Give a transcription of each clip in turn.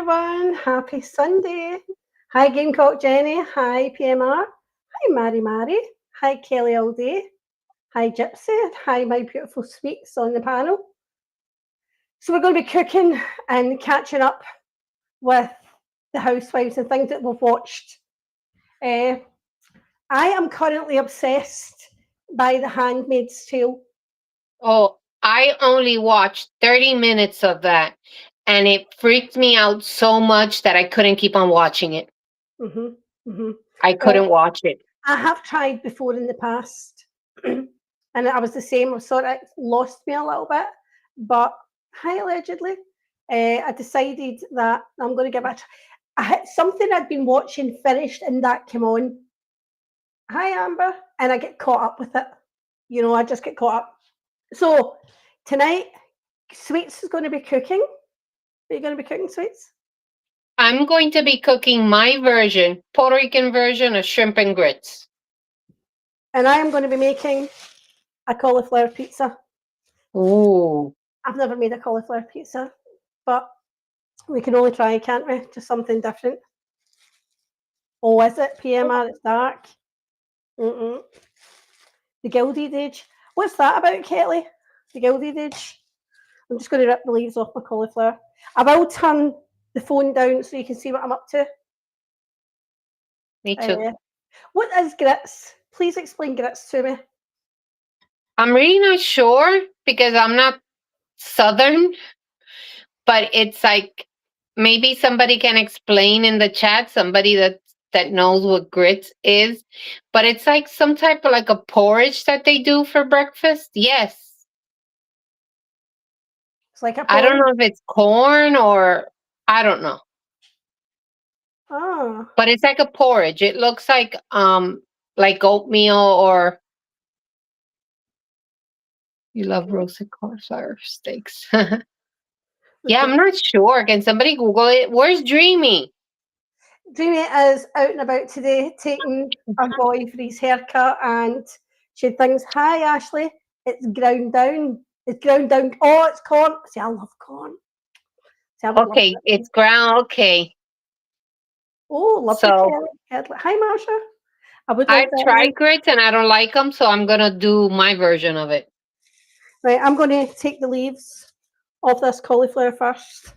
everyone. Happy Sunday. Hi, Gamecock Jenny. Hi, PMR. Hi, Mary. Hi, Kelly all day. Hi, Gypsy. Hi, my beautiful sweets on the panel. So we're going to be cooking and catching up with the Housewives and things that we've watched. I am currently obsessed by The Handmaid's Tale. Oh, I only watched 30 minutes of that, and it freaked me out so much that I couldn't keep on watching it. Mm-hmm, mm-hmm. I couldn't watch it. I have tried before in the past, and I was the same. I sort of lost me a little bit, but allegedly, I decided that I'm going to give it. Something I'd been watching finished, and that came on. Hi, Amber, and I get caught up with it. You know, I just get caught up. So tonight, Sweets is going to be cooking. Are you going to be cooking, Sweets? I'm going to be cooking my version, Puerto Rican version of shrimp and grits. And I am going to be making a cauliflower pizza. Ooh. I've never made a cauliflower pizza, but we can only try, can't we? Just something different. Oh, is it PMR? It's dark. Mm-mm. The Gilded Age. What's that about, Kelly? The Gilded Age. I'm just going to rip the leaves off my cauliflower. I will turn the phone down so you can see what I'm up to. Me too. What is grits? Please explain grits to me. I'm really not sure because I'm not Southern, but it's like maybe somebody can explain in the chat, somebody that knows what grits is, but it's like some type of like a porridge that they do for breakfast. Yes. It's like a I don't porridge. know if it's corn or I don't know. Oh. But it's like a porridge. It looks like oatmeal or you love roasted cauliflower steaks. Yeah, I'm not sure. Can somebody Google it? Where's Dreamy? Dreamy is out and about today, taking our boy for his haircut, and she thinks, "Hi, Ashley, it's ground down. It's ground down. Oh, it's corn. See, I love corn. See, I would love Okay, that. it's ground. Okay. Oh, lovely, So Kelly. Hi, Marsha. I would like I've that. tried grits and I don't like them, so I'm going to do my version of it. Right, I'm going to take the leaves off this cauliflower first.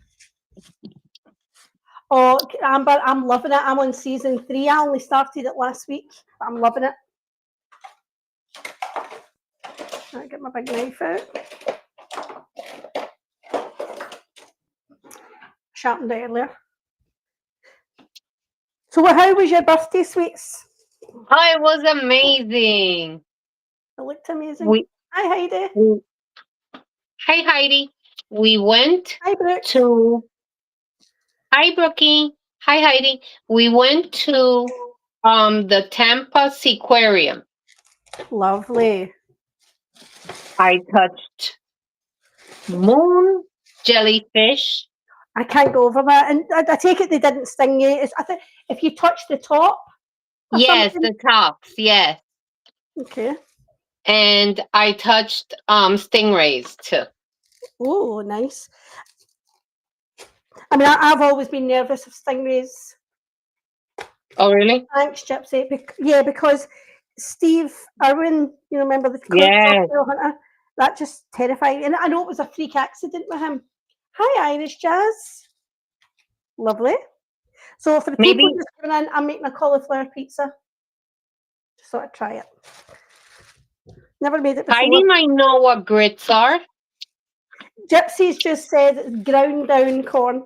Oh, Amber, I'm loving it. I'm on season 3. I only started it last week, but I'm loving it. I get my big knife out. Sharpened it earlier. So, how was your birthday, Sweets? Oh, it was amazing. It looked amazing. Hi, Heidi. Hi, Heidi. We went Hi, Brooke. to. Hi, Brookie. Hi, Heidi. We went to the Tampa Seaquarium. Lovely. I touched moon jellyfish. I can't go over that. And I take it they didn't sting you. I think if you touch the top. Yes, the tops. Yes. Okay. And I touched stingrays too. Oh, nice. I mean, I've always been nervous of stingrays. Oh, really? Thanks, Gypsy. Because Steve Irwin, you remember the hunter? That just terrified me. And I know it was a freak accident with him. Hi, Irish Jazz. Lovely. So for the people just coming in, I'm making a cauliflower pizza. Just thought I'd try it. Never made it before. Heidi might know what grits are. Gypsy's just said it's ground down corn.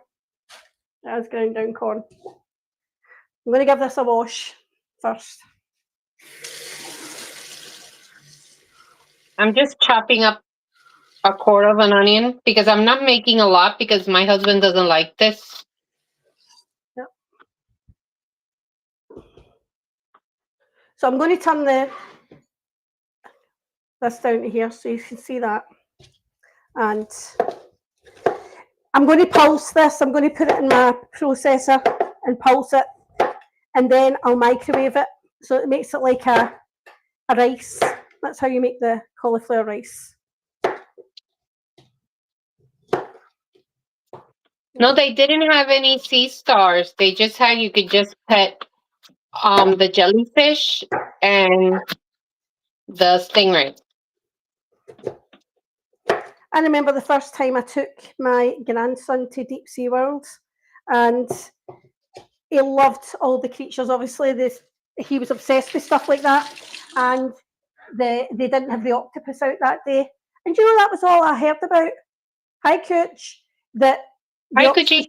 That is ground down corn. I'm going to give this a wash first. I'm just chopping up a quarter of an onion because I'm not making a lot because my husband doesn't like this. Yep. So I'm going to turn this down to here so you can see that. And I'm going to pulse this. I'm going to put it in my processor and pulse it. And then I'll microwave it. So it makes it like a rice. That's how you make the cauliflower rice. No, they didn't have any sea stars. They just had, you could just pet the jellyfish and the stingray. I remember the first time I took my grandson to Deep Sea World, and he loved all the creatures. Obviously, he was obsessed with stuff like that, and they didn't have the octopus out that day. And that was all I heard about. Hi, Cooch. That Hi, Kuchi.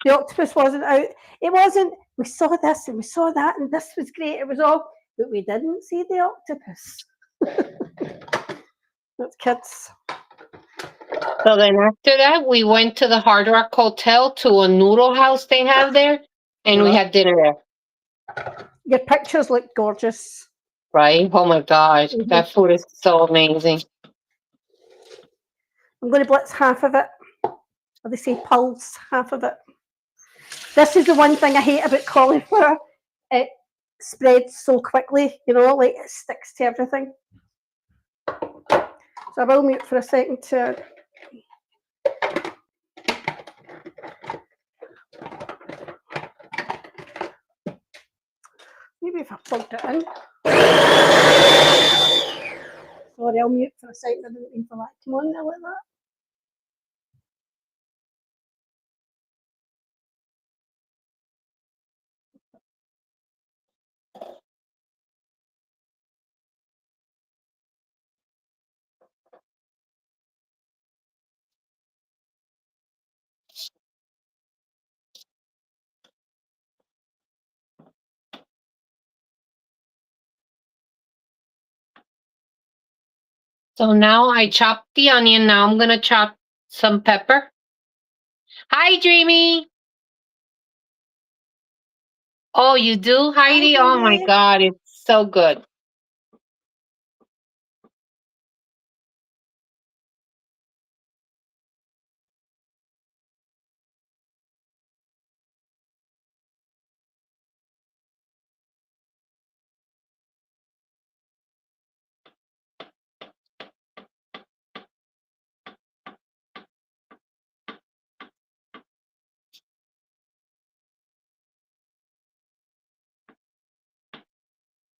the octopus wasn't out. It wasn't. We saw this and we saw that, and this was great. It was all, but we didn't see the octopus. That's kids. So then after that, we went to the Hard Rock Hotel to a noodle house they have there, and we had dinner there. Your pictures look gorgeous. Right? Oh my gosh, that food is so amazing. I'm going to blitz half of it. Or they say pulse half of it. This is the one thing I hate about cauliflower. It spreads so quickly, like it sticks to everything. So I will mute for a second to... Maybe if I plugged it in. Sorry, I'll mute for a second. I didn't mean for that to come on there like that. So now I chopped the onion. Now I'm going to chop some pepper. Hi, Dreamy. Oh, you do, Heidi? Oh my God, it's so good.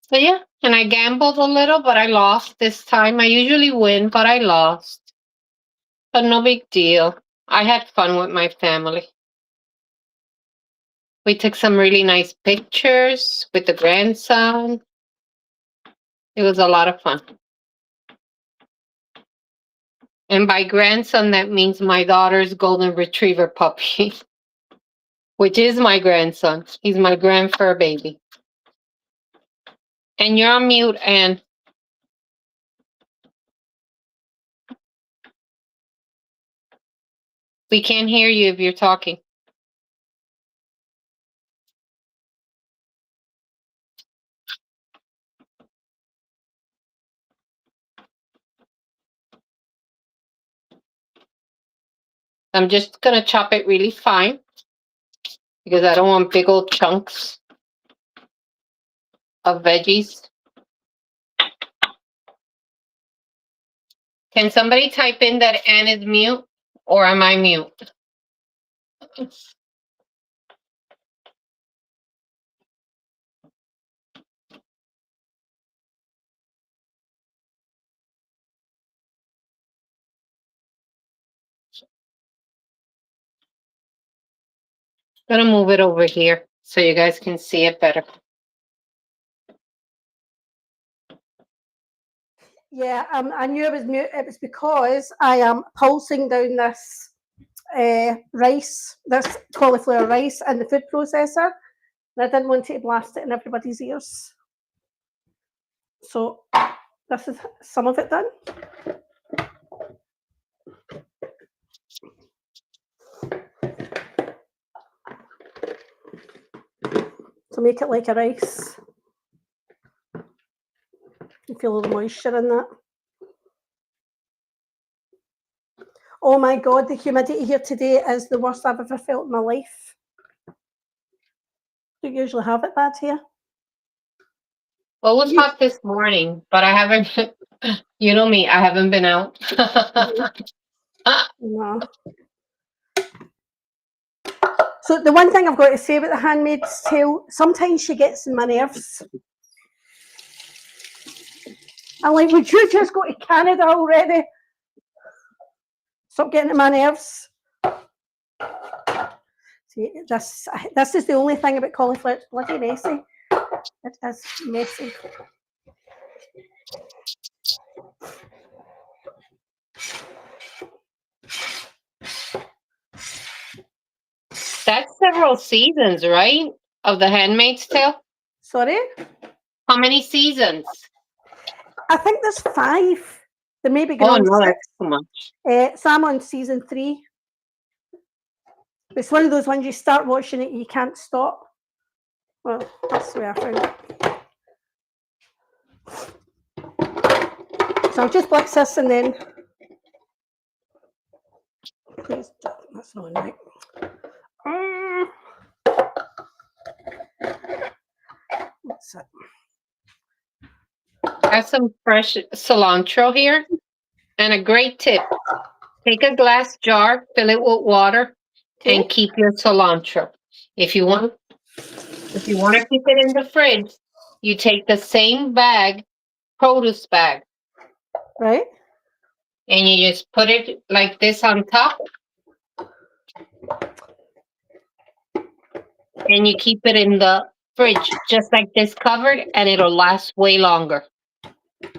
So yeah, and I gambled a little, but I lost this time. I usually win, but I lost. But no big deal. I had fun with my family. We took some really nice pictures with the grandson. It was a lot of fun. And by grandson, that means my daughter's golden retriever puppy, which is my grandson. He's my grand fur baby. And you're on mute, Anne. We can't hear you if you're talking. I'm just going to chop it really fine because I don't want big old chunks of veggies. Can somebody type in that Anne is mute, or am I mute? I'm going to move it over here so you guys can see it better. Yeah, I knew it was mute. It was because I am pulsing down this rice, this cauliflower rice in the food processor, and I didn't want to blast it in everybody's ears. So this is some of it done. So make it like a rice. You feel all the moisture in that. Oh my God, the humidity here today is the worst I've ever felt in my life. Don't usually have it bad here. Well, it was hot this morning, but I haven't, you know me, I haven't been out. No. So the one thing I've got to say about The Handmaid's Tale, sometimes she gets in my nerves. I'm like, would you just go to Canada already? Stop getting in my nerves. See, this is the only thing about cauliflower. It's bloody messy. It is messy. That's several seasons, right? Of The Handmaid's Tale? Sorry? How many seasons? I think there's 5. There may be Oh, going on no, 6. that's too much. So I'm on season 3. It's one of those ones you start watching it, you can't stop. Well, that's the way I found it. So I'll just blitz this and then. Please, that's not right. What's it? I have some fresh cilantro here. And a great tip. Take a glass jar, fill it with water, and keep your cilantro. If you want to keep it in the fridge, you take the same bag, produce bag, Right? and you just put it like this on top, and you keep it in the fridge just like this covered, and it'll last way longer.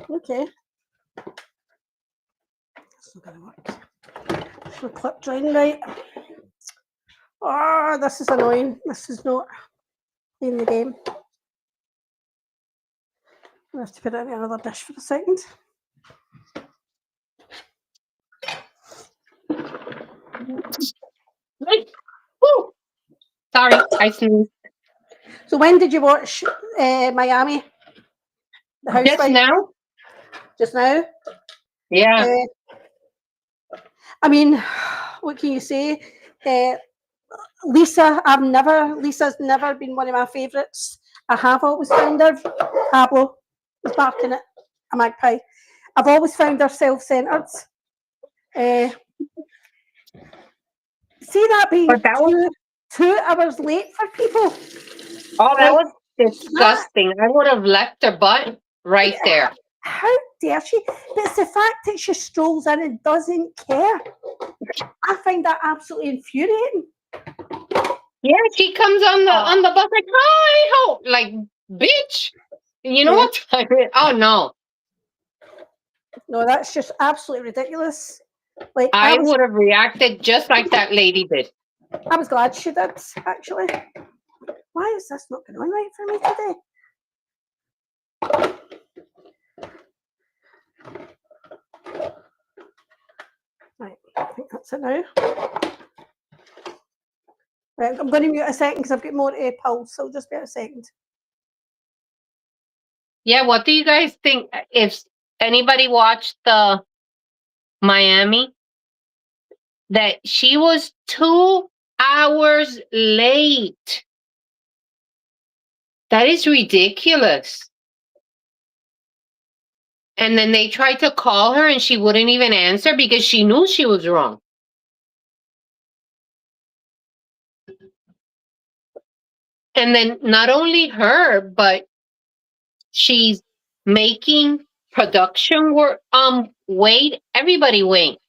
Okay. That's not going to work. The clip drying right. Oh, this is annoying. This is not playing the game. I have to put it in another dish for a second. Woo! Sorry, I sneezed. So when did you watch Miami? The Just Housewives? now? Just now? Yeah. I mean, what can you say? Lisa's never been one of my favourites. I have always found her, Pablo is barking at a magpie. I've always found her self-centred. See that being But that was 2 hours late for people? Oh, that Like, was disgusting. I would have left her butt right there. How dare she? But it's the fact that she strolls in and doesn't care. I find that absolutely infuriating. Yeah, she comes on the bus like, hi, ho, like, bitch. You know what time it? Oh no, No, that's just absolutely ridiculous. Like I would have reacted just like that lady did. I was glad she did, actually. Why is this not going on right for me today? Right, I think that's it now. Right, I'm going to mute a second because I've got more pulse, so just wait a second. Yeah, what do you guys think? If anybody watched the Miami, that she was 2 hours late. That is ridiculous. And then they tried to call her and she wouldn't even answer because she knew she was wrong. And then not only her, but she's making production work wait, everybody wait.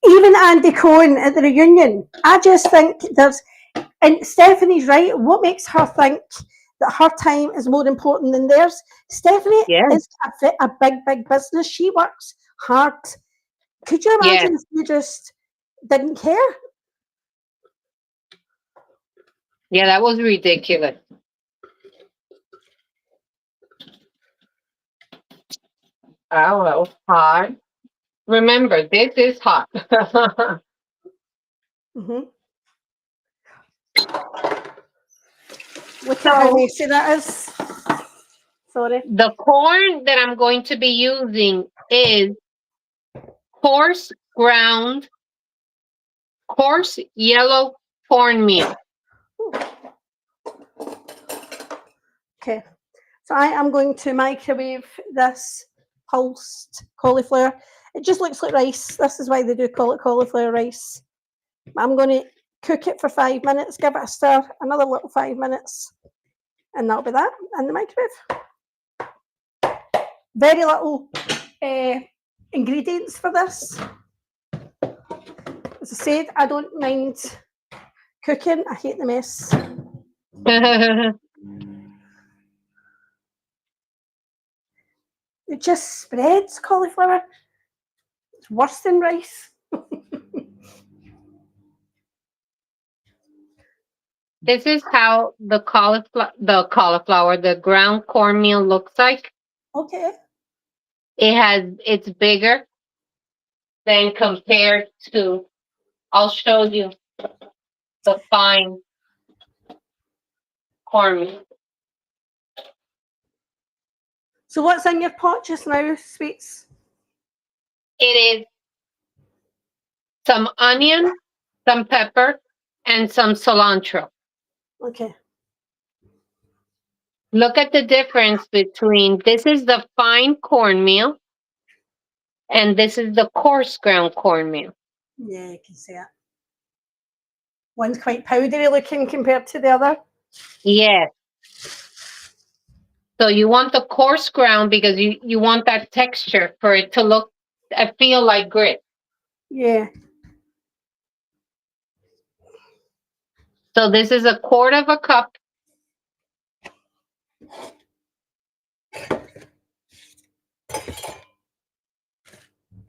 Even Andy Cohen at the reunion, I just think and Stephanie's right, what makes her think that her time is more important than theirs? Stephanie is a big business. She works hard. Could you imagine if you just didn't care? Yeah, that was ridiculous. Oh, that was hot. Remember, this is hot. Look at how messy that is. Sorry. The corn that I'm going to be using is coarse yellow cornmeal. Okay, so I am going to microwave this pulsed cauliflower. It just looks like rice. This is why they do call it cauliflower rice. I'm going to cook it for 5 minutes, give it a stir, another little 5 minutes, and that'll be that in the microwave. Very little ingredients for this. As I said, I don't mind cooking. I hate the mess. It just spreads, cauliflower. It's worse than rice. This is how the cauliflower, the ground cornmeal looks like. Okay. It's bigger than compared to, I'll show you the fine cornmeal. So what's in your pot just now, sweets? It is some onion, some pepper, and some cilantro. Okay. Look at the difference between, this is the fine cornmeal and this is the coarse ground cornmeal. Yeah, you can see it. One's quite powdery looking compared to the other. Yes. So you want the coarse ground because you want that texture for it to look and feel like grit. Yeah. So this is 1/4 cup.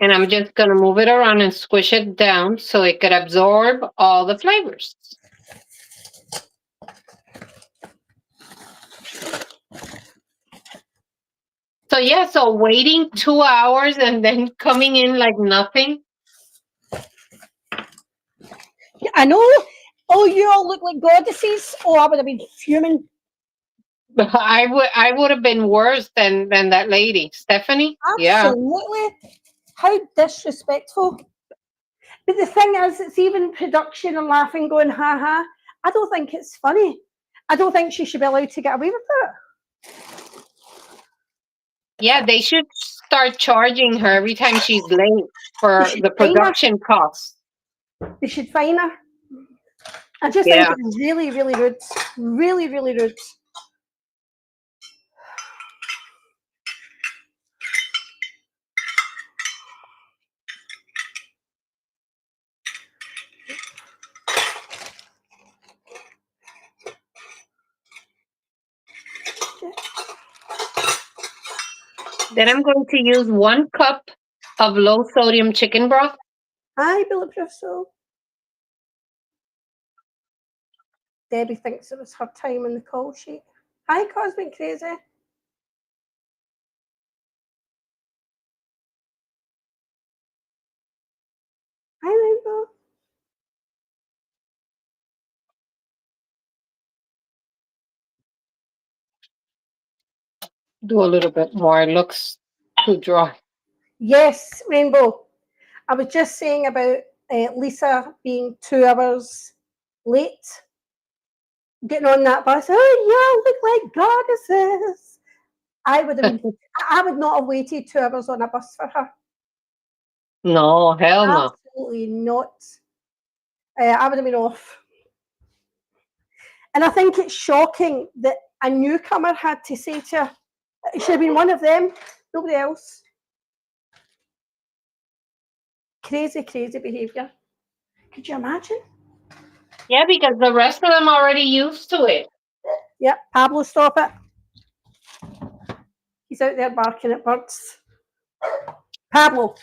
And I'm just going to move it around and squish it down so it could absorb all the flavors. So yeah, so waiting 2 hours and then coming in like nothing. I know. Oh, you all look like goddesses. Oh, I would have been fuming. I would have been worse than that lady, Stephanie. Absolutely. Yeah. How disrespectful. But the thing is, it's even production and laughing, going, ha ha. I don't think it's funny. I don't think she should be allowed to get away with it. Yeah, they should start charging her every time she's late for the production costs. They should fine her. I just think it's really, really rude. Really, really rude. Then I'm going to use 1 cup of low sodium chicken broth. Hi, Bulletproof Soul. Debbie thinks it was her time in the call sheet. Hi, Cosmic Crazy. Hi, Rainbow. Do a little bit more. It looks too dry. Yes, Rainbow. I was just saying about Lisa being 2 hours late getting on that bus. Oh, you look like goddesses. I would not have waited 2 hours on a bus for her. No, hell no. Absolutely not. I would have been off. And I think it's shocking that a newcomer had to say to her, it should have been one of them, nobody else. Crazy, crazy behaviour. Could you imagine? Yeah, because the rest of them are already used to it. Yep, Pablo, stop it. He's out there barking at birds. Pablo.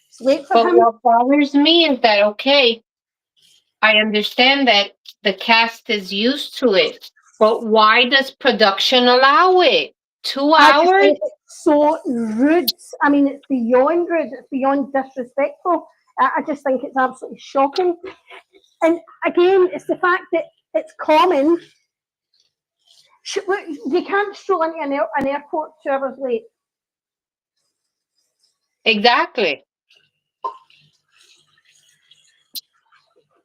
It's late for him. What bothers me is that, okay, I understand that the cast is used to it, but why does production allow it? 2 I just hours? think it's so rude. I mean, it's beyond rude. It's beyond disrespectful. I just think it's absolutely shocking. And again, it's the fact that it's common. You can't stroll into an airport 2 hours late. Exactly.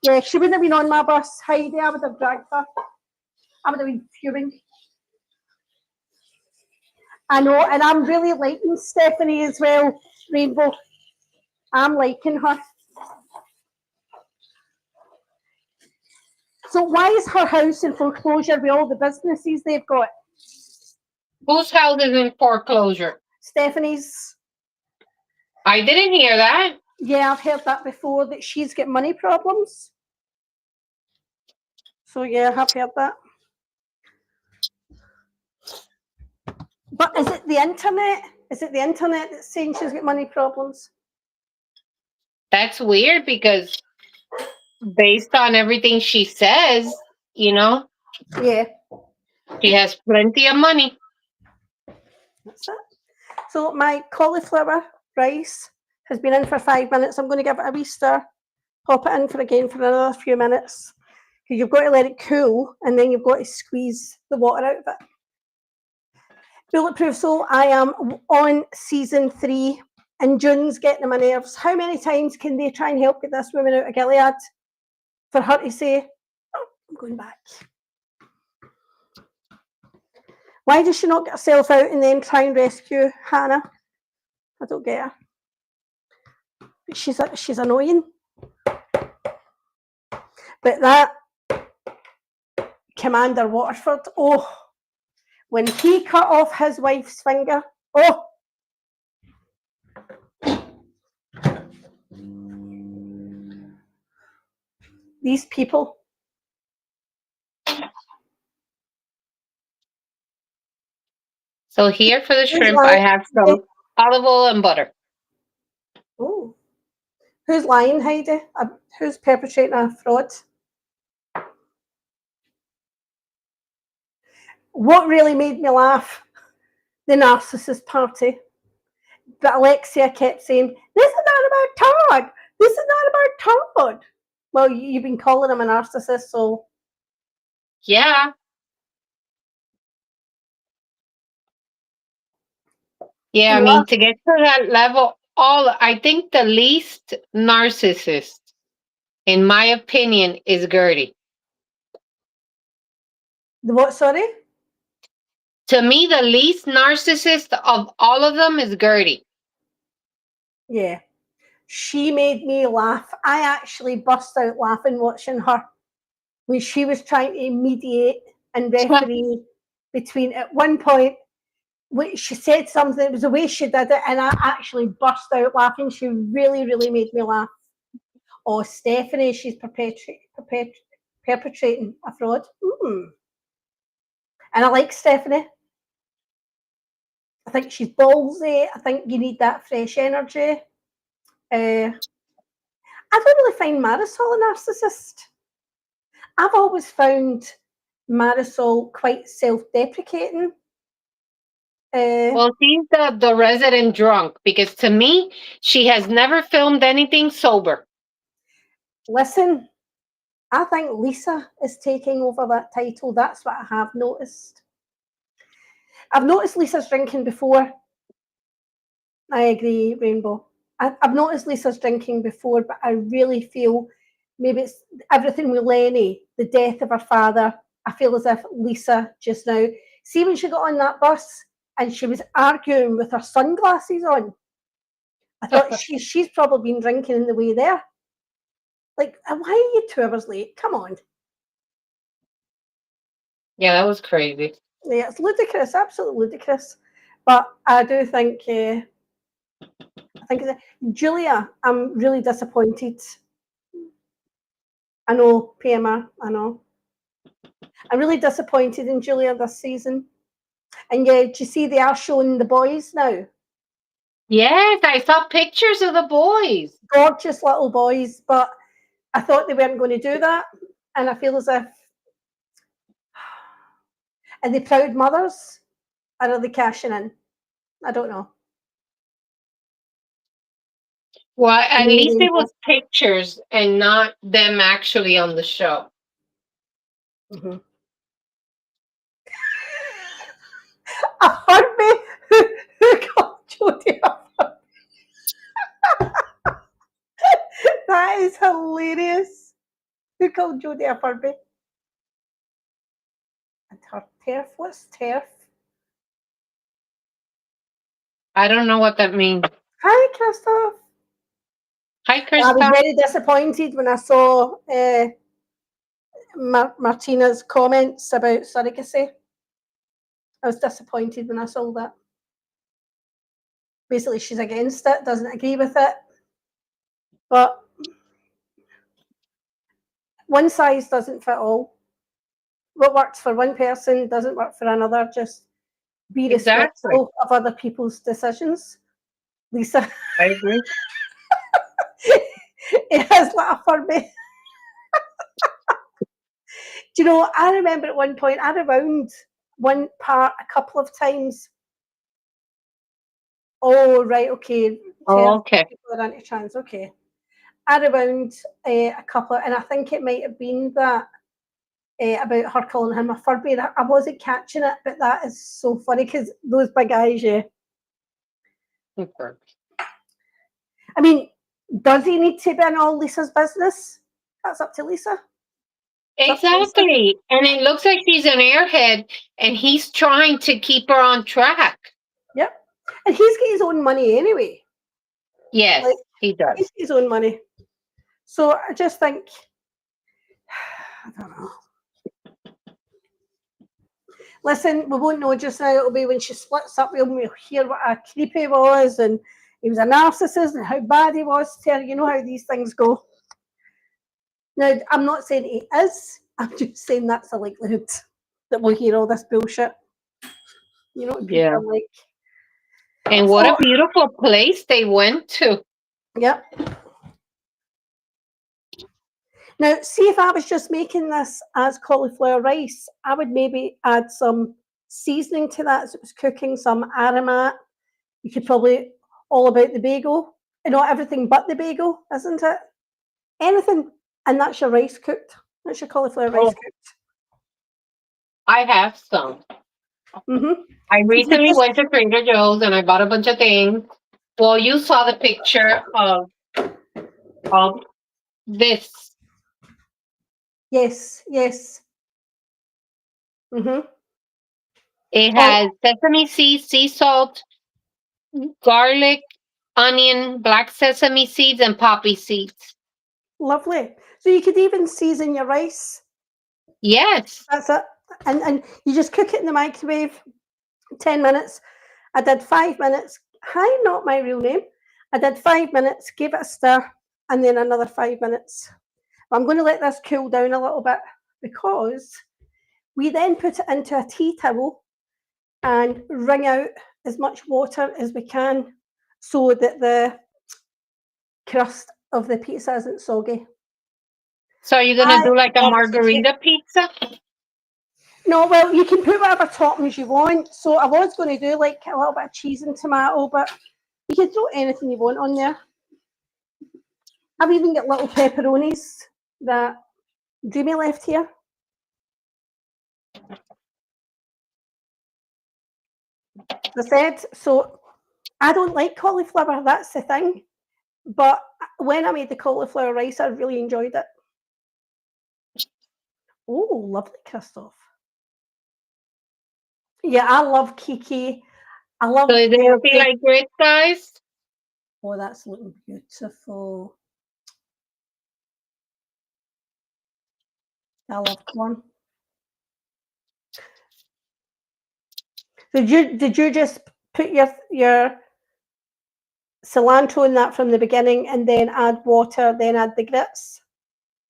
Yeah, she wouldn't have been on my bus, Heidi. I would have dragged her. I would have been fuming. I know, and I'm really liking Stephanie as well, Rainbow. I'm liking her. So why is her house in foreclosure with all the businesses they've got? Whose house is in foreclosure? Stephanie's. I didn't hear that. Yeah, I've heard that before, that she's got money problems. So yeah, I've heard that. But is it the internet? Is it the internet that's saying she's got money problems? That's weird because based on everything she says, Yeah, she has plenty of money. that's it. So my cauliflower rice has been in for 5 minutes. I'm going to give it a wee stir, pop it in for another few minutes. Because you've got to let it cool, and then you've got to squeeze the water out of it. Bulletproof Soul, I am on season 3, and June's getting on my nerves. How many times can they try and help get this woman out of Gilead for her to say, oh, I'm going back? Why does she not get herself out and then try and rescue Hannah? I don't get her. She's annoying. But that Commander Waterford, oh, when he cut off his wife's finger, oh. These people. So here for the shrimp, I have some olive oil and butter. Oh. Who's lying, Heidi? Who's perpetrating a fraud? What really made me laugh? The Narcissist Party. But Alexia kept saying, this is not about Todd. This is not about Todd. Well, you've been calling him a narcissist, so. Yeah. Yeah, I mean, to get to that level, I think the least narcissist, in my opinion, is Gertie. The what, sorry? To me, the least narcissist of all of them is Gertie. Yeah. She made me laugh. I actually burst out laughing watching her when she was trying to mediate and referee between, at one point, she said something, it was the way she did it, and I actually burst out laughing. She really, really made me laugh. Oh, Stephanie, she's perpetrating a fraud. And I like Stephanie. I think she's ballsy. I think you need that fresh energy. I don't really find Marisol a narcissist. I've always found Marisol quite self-deprecating. Well, she's the resident drunk, because to me, she has never filmed anything sober. Listen, I think Lisa is taking over that title. That's what I have noticed. I've noticed Lisa's drinking before. I agree, Rainbow. I've noticed Lisa's drinking before, but I really feel maybe it's everything with Lenny, the death of her father. I feel as if Lisa just now, see when she got on that bus and she was arguing with her sunglasses on, I thought she's probably been drinking on the way there. Like, why are you 2 hours late? Come on. Yeah, that was crazy. Yeah, it's ludicrous, absolutely ludicrous. But I do think, Julia, I'm really disappointed. I know, PMR, I know. I'm really disappointed in Julia this season. And yeah, do you see they are showing the boys now? Yes, I saw pictures of the boys. Gorgeous little boys, but I thought they weren't going to do that. And I feel as if, are they proud mothers? Or are they cashing in? I don't know. Well, at least it was pictures and not them actually on the show. Mm-hmm. A Furby? Who called Jodie a Furby? That is hilarious. Who called Jodie a Furby? And her turf? What's turf? I don't know what that means. Hi, Christoph. Hi, I was Krista. very disappointed when I saw Martina's comments about surrogacy. I was disappointed when I saw that. Basically, she's against it, doesn't agree with it. But one size doesn't fit all. What works for one person doesn't work for another. Just be respectful of other people's decisions. Lisa. I agree. It has laughed for me. Do you know, I remember at one point, I rewound one part a couple of times. Oh, right, okay. Oh, okay. People are anti-trans, okay. I rewound a couple, and I think it might have been that about her calling him a fur bearer. I wasn't catching it, but that is so funny because those big eyes, yeah. Super. I mean, does he need to be in all Lisa's business? That's up to Lisa. Exactly. And it looks like she's an airhead and he's trying to keep her on track. Yep. And he's got his own money anyway. Yes, he does. He's got his own money. So I just think, I don't know. Listen, we won't know just now. It'll be when she splits up, we'll hear what a creep he was and he was a narcissist and how bad he was to her. You know how these things go. Now, I'm not saying he is. I'm just saying that's a likelihood that we'll hear all this bullshit. You know, yeah. Like. And what a beautiful place they went to. Yep. Now, see if I was just making this as cauliflower rice, I would maybe add some seasoning to that. So it was cooking, some aromat. You could probably all about the bagel. You know, everything but the bagel, isn't it? Anything. And that's your rice cooked. That's your cauliflower rice cooked. I have some. Mm-hmm. I recently went to Trader Joe's and I bought a bunch of things. Well, you saw the picture of this. Yes, yes. Mm-hmm. It has sesame seeds, sea salt, garlic, onion, black sesame seeds, and poppy seeds. Lovely. So you could even season your rice. Yes. That's it. And you just cook it in the microwave 10 minutes. I did 5 minutes. Hi, not my real name. I did 5 minutes, gave it a stir, and then another 5 minutes. I'm going to let this cool down a little bit because we then put it into a tea towel and wring out as much water as we can so that the crust of the pizza isn't soggy. So are you going to do like a margarita pizza? No, well, you can put whatever toppings you want. So I was going to do like a little bit of cheese and tomato, but you can throw anything you want on there. I've even got little pepperonis that Dreamy left here. As I said, so I don't like cauliflower, that's the thing. But when I made the cauliflower rice, I really enjoyed it. Oh, lovely, Christoph. Yeah, I love Kiki. I love. So is it going to be like grits, guys? Oh, that's looking beautiful. I love corn. Did you just put your cilantro in that from the beginning and then add water, then add the grits?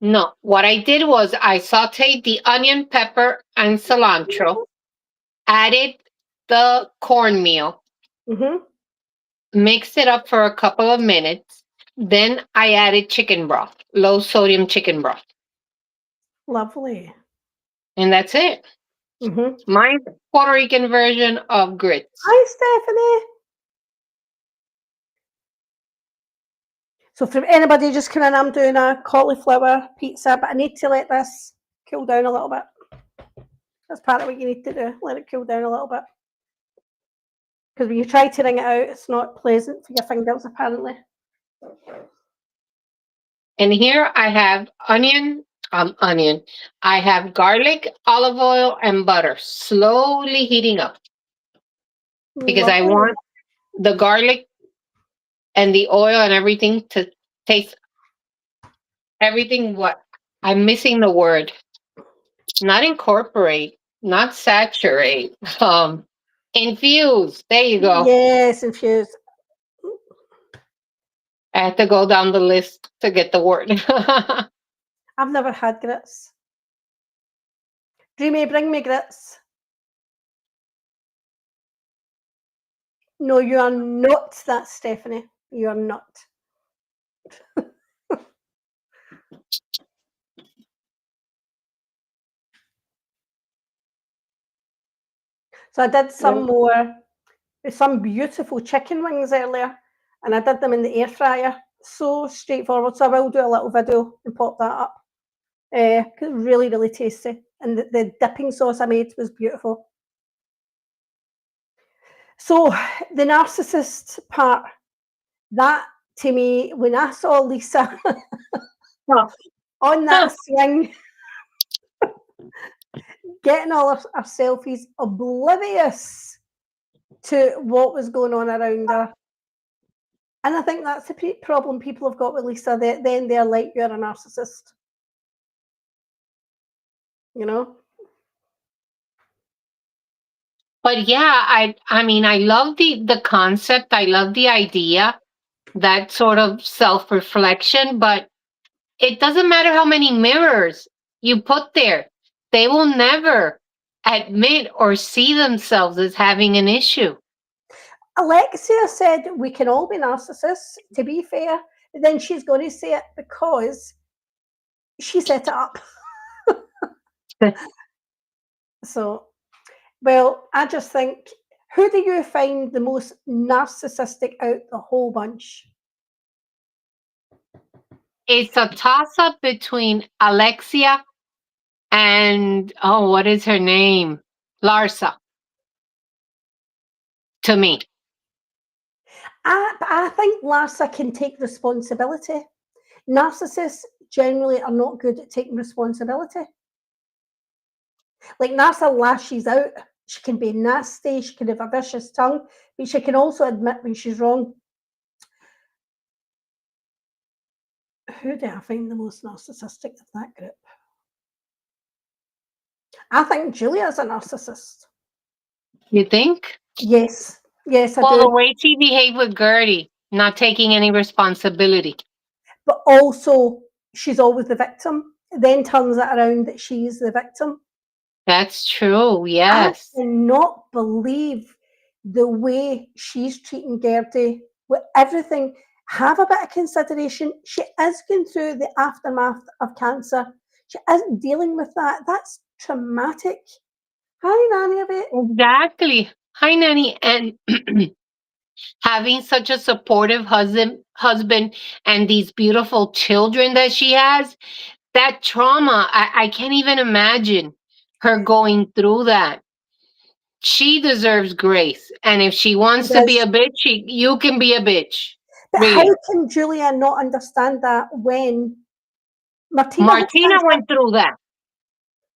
No, what I did was I sauteed the onion, pepper, and cilantro, added the cornmeal, mixed it up for a couple of minutes. Then I added chicken broth, low sodium chicken broth. Lovely. And that's it. My Puerto Rican version of grits. Hi, Stephanie. So for anybody just coming in, I'm doing a cauliflower pizza, but I need to let this cool down a little bit. That's part of what you need to do, let it cool down a little bit. Because when you try to wring it out, it's not pleasant for your fingers, apparently. And here I have onion. I have garlic, olive oil, and butter slowly heating up. Because I want the garlic and the oil and everything to taste everything. What? I'm missing the word. Not incorporate, not saturate. Infuse. There you go. Yes, infused. I had to go down the list to get the word. I've never had grits. Dreamy, bring me grits. No, you are not that, Stephanie. You are not. So I did some beautiful chicken wings earlier, and I did them in the air fryer. So straightforward. So I will do a little video and pop that up. Really, really tasty. And the dipping sauce I made was beautiful. So the narcissist part, that to me, when I saw Lisa on that swing, getting all our selfies, oblivious to what was going on around her. And I think that's the problem people have got with Lisa. Then they're like, you're a narcissist. You know? But yeah, I mean, I love the concept. I love the idea, that sort of self-reflection, but it doesn't matter how many mirrors you put there. They will never admit or see themselves as having an issue. Alexia said we can all be narcissists, to be fair. But then she's going to say it because she set it up. So, well, I just think, who do you find the most narcissistic out the whole bunch? It's a toss-up between Alexia and, oh, what is her name? Larsa, to me. I think Larsa can take responsibility. Narcissists generally are not good at taking responsibility. Like Narsa lashes out. She can be nasty, she can have a vicious tongue, but she can also admit when she's wrong. Who do I find the most narcissistic of that group? I think Julia's a narcissist. You think? Yes, yes, I Well, the do. way she behaved with Gertie, not taking any responsibility. But also, she's always the victim. Then turns it around that she's the victim. That's true, I yes. cannot believe the way she's treating Gertie with everything. Have a bit of consideration. She is going through the aftermath of cancer. She is dealing with that. That's traumatic. Hi, Nanny, a bit. Exactly. Hi, Nanny. And having such a supportive husband and these beautiful children that she has, that trauma, I can't even imagine her going through that. She deserves grace. And if she wants to be a bitch, you can be a bitch. But how Really. can Julia not understand that when Martina has Martina cancer? went through that.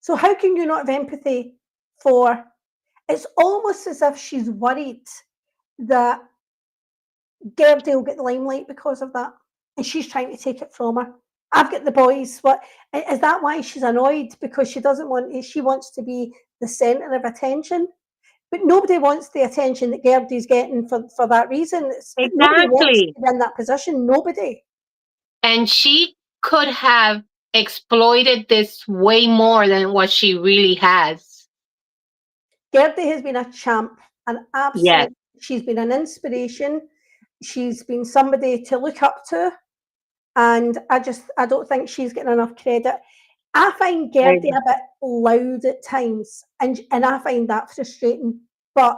So how can you not have empathy for? It's almost as if she's worried that Gertie will get the limelight because of that, and she's trying to take it from her. I've got the boys. What is that? Why she's annoyed? Because she doesn't want. She wants to be the centre of attention, but nobody wants the attention that Gertie's getting for that reason. Nobody wants Exactly. to be in that position. Nobody. And she could have exploited this way more than what she really has. Gertie has been a champ, an Yes. absolute. She's been an inspiration. She's been somebody to look up to, and I don't think she's getting enough credit. I find Gertie a bit loud at times, and I find that frustrating. But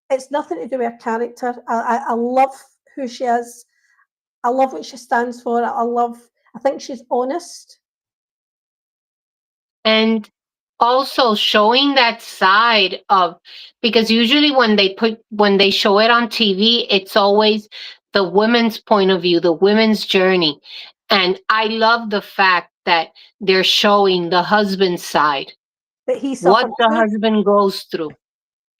it's nothing to do with her character. I love who she is. I love what she stands for. I think she's honest. And also showing that side of, because usually when they show it on TV, it's always the women's point of view, the women's journey. And I love the fact that they're showing the husband's side, That he what suffered the too. husband goes through,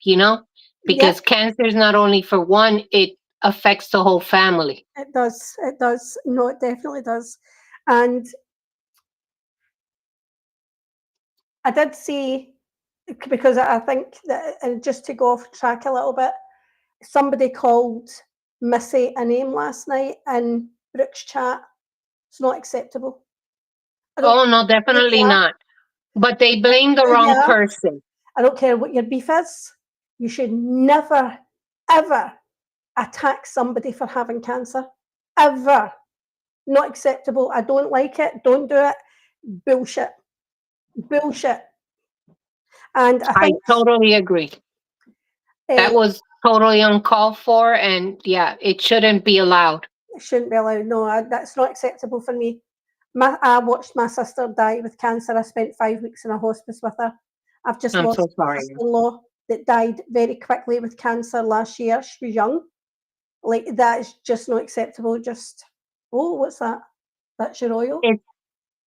you know? Yep, Because cancer is not only for one, it affects the whole family. it does. It does. No, it definitely does. And I did see, because I think that, and just to go off track a little bit, somebody called Missy a name last night in Brooks chat. It's not acceptable. I don't Oh no, care who definitely you are. not. But they blame the Who you wrong are. person. I don't care what your beef is. You should never, ever attack somebody for having cancer. Ever. Not acceptable. I don't like it. Don't do it. Bullshit. Bullshit. And I I think totally agree. That uh, was totally uncalled for, and yeah, it shouldn't be allowed. it shouldn't be allowed. No, that's not acceptable for me. I watched my sister die with cancer. I spent 5 weeks in a hospice with her. I've just I'm so lost a sorry. sister-in-law that died very quickly with cancer last year. She was young. Like, that is just not acceptable. Just, oh, what's that? That's your oil? It's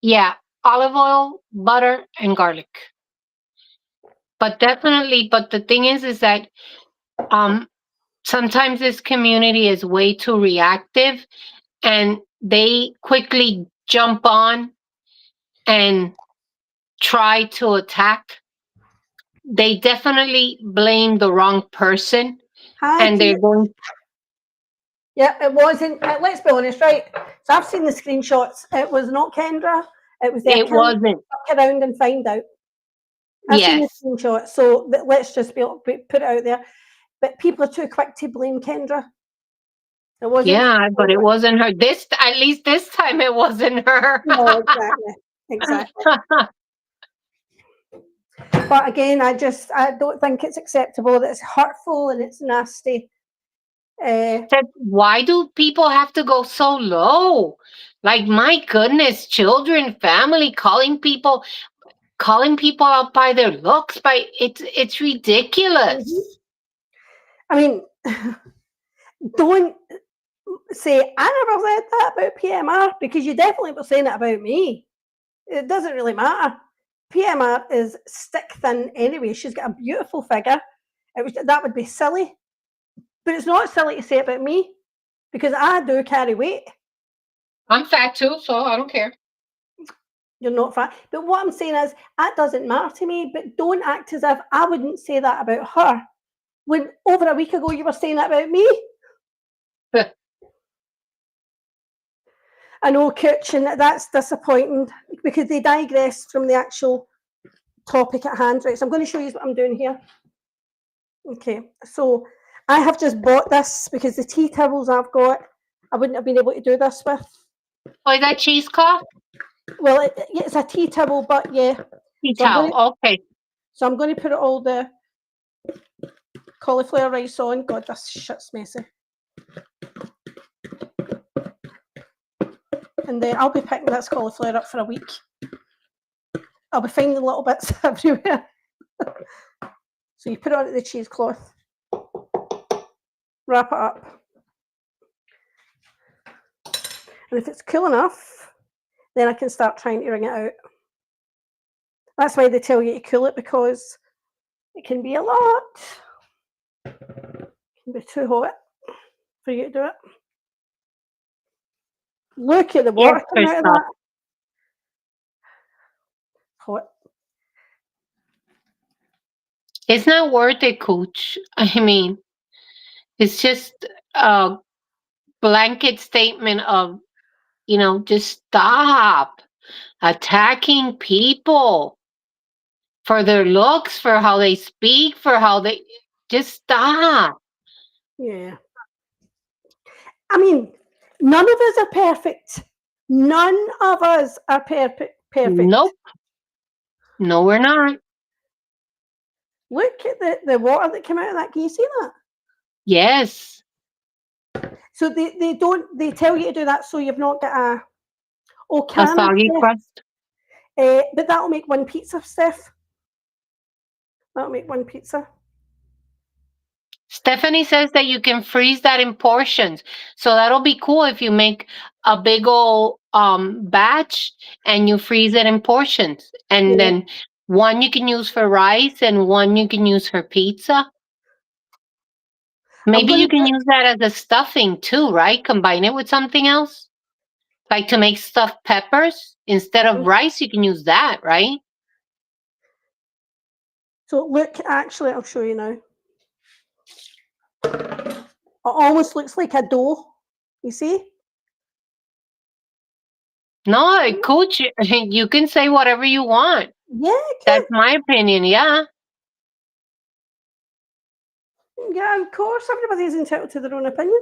yeah, olive oil, butter, and garlic. But definitely, but the thing is that um sometimes this community is way too reactive, and they quickly jump on and try to attack. They definitely blame the wrong person, Hi, and Tia. they're going. Yeah, it wasn't. Let's be honest, right? So I've seen the screenshots. It was not Kendra. It was the It account. wasn't. Fuck around and find out. I've seen the Yes. screenshot. So let's just put it out there. But people are too quick to blame Kendra. It wasn't Yeah, but it Kendra. wasn't her. This, at least this time, it wasn't her. No, exactly. Exactly. But again, I don't think it's acceptable. That it's hurtful and it's nasty. Said, why do people have to go so low? Like, my goodness, children, family, calling people out by their looks, by it's Mhm. ridiculous. I mean, don't say I never said that about PMR, because you definitely were saying it about me. It doesn't really matter. PMR is stick thin anyway. She's got a beautiful figure. That would be silly, but it's not silly to say it about me, because I do carry weight. I'm fat too, so I don't care. You're not fat. But what I'm saying is, that doesn't matter to me, but don't act as if I wouldn't say that about her. When over a week ago you were saying that about me. I know, Cooch, and that's disappointing, because they digressed from the actual topic at hand. Right, so I'm going to show you what I'm doing here. Okay, so I have just bought this because the tea towels I've got, I wouldn't have been able to do this with. Oh, is that cheesecloth? Well, it's a tea towel, but yeah. Tea So towel. Okay. I'm going to put all the cauliflower rice on. God, this shit's messy. And then I'll be picking this cauliflower up for a week. I'll be finding little bits everywhere. So you put it onto the cheesecloth, wrap it up, and if it's cool enough, then I can start trying to wring it out. That's why they tell you to cool it, because it can be a lot. It can be too hot for you to do it. Look at the Yes, water coming out of Crystal. that. Hot. It's not worth it, Coach. I mean, it's just a blanket statement of, just stop attacking people for their looks, for how they speak, for how they just stop. Yeah. I mean, none of us are perfect. None of us are perfect. Nope. No, we're not. Look at the water that came out of that. Can you see that? Yes. So they tell you to do that so you've not got a A can of soggy stuff. crust. But that'll make one pizza, Steph. That'll make one pizza. Stephanie says that you can freeze that in portions. So that'll be cool if you make a big old batch and you freeze it in portions. And Yeah. then one you can use for rice and one you can use for pizza. I'm Maybe going you to can do use that as a stuffing too, right? Combine it with something else. Like to make stuffed peppers. Instead of it. rice, you can use that, right? So look, actually, I'll show you now. It almost looks like a dough. You see? No, Coach, you can say whatever you want. Yeah, That's my opinion. Yeah. yeah, of course. Everybody's entitled to their own opinion.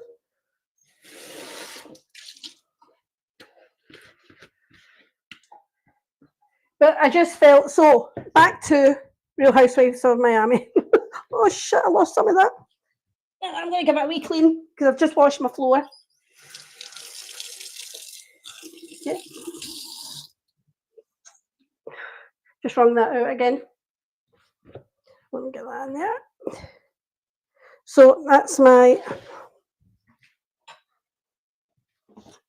But I just felt so. Back to Real Housewives of Miami. Oh shit! I lost some of that. I'm going to give it a wee clean because I've just washed my floor. Yeah. Just wrung that out again. Let me get that in there. So that's my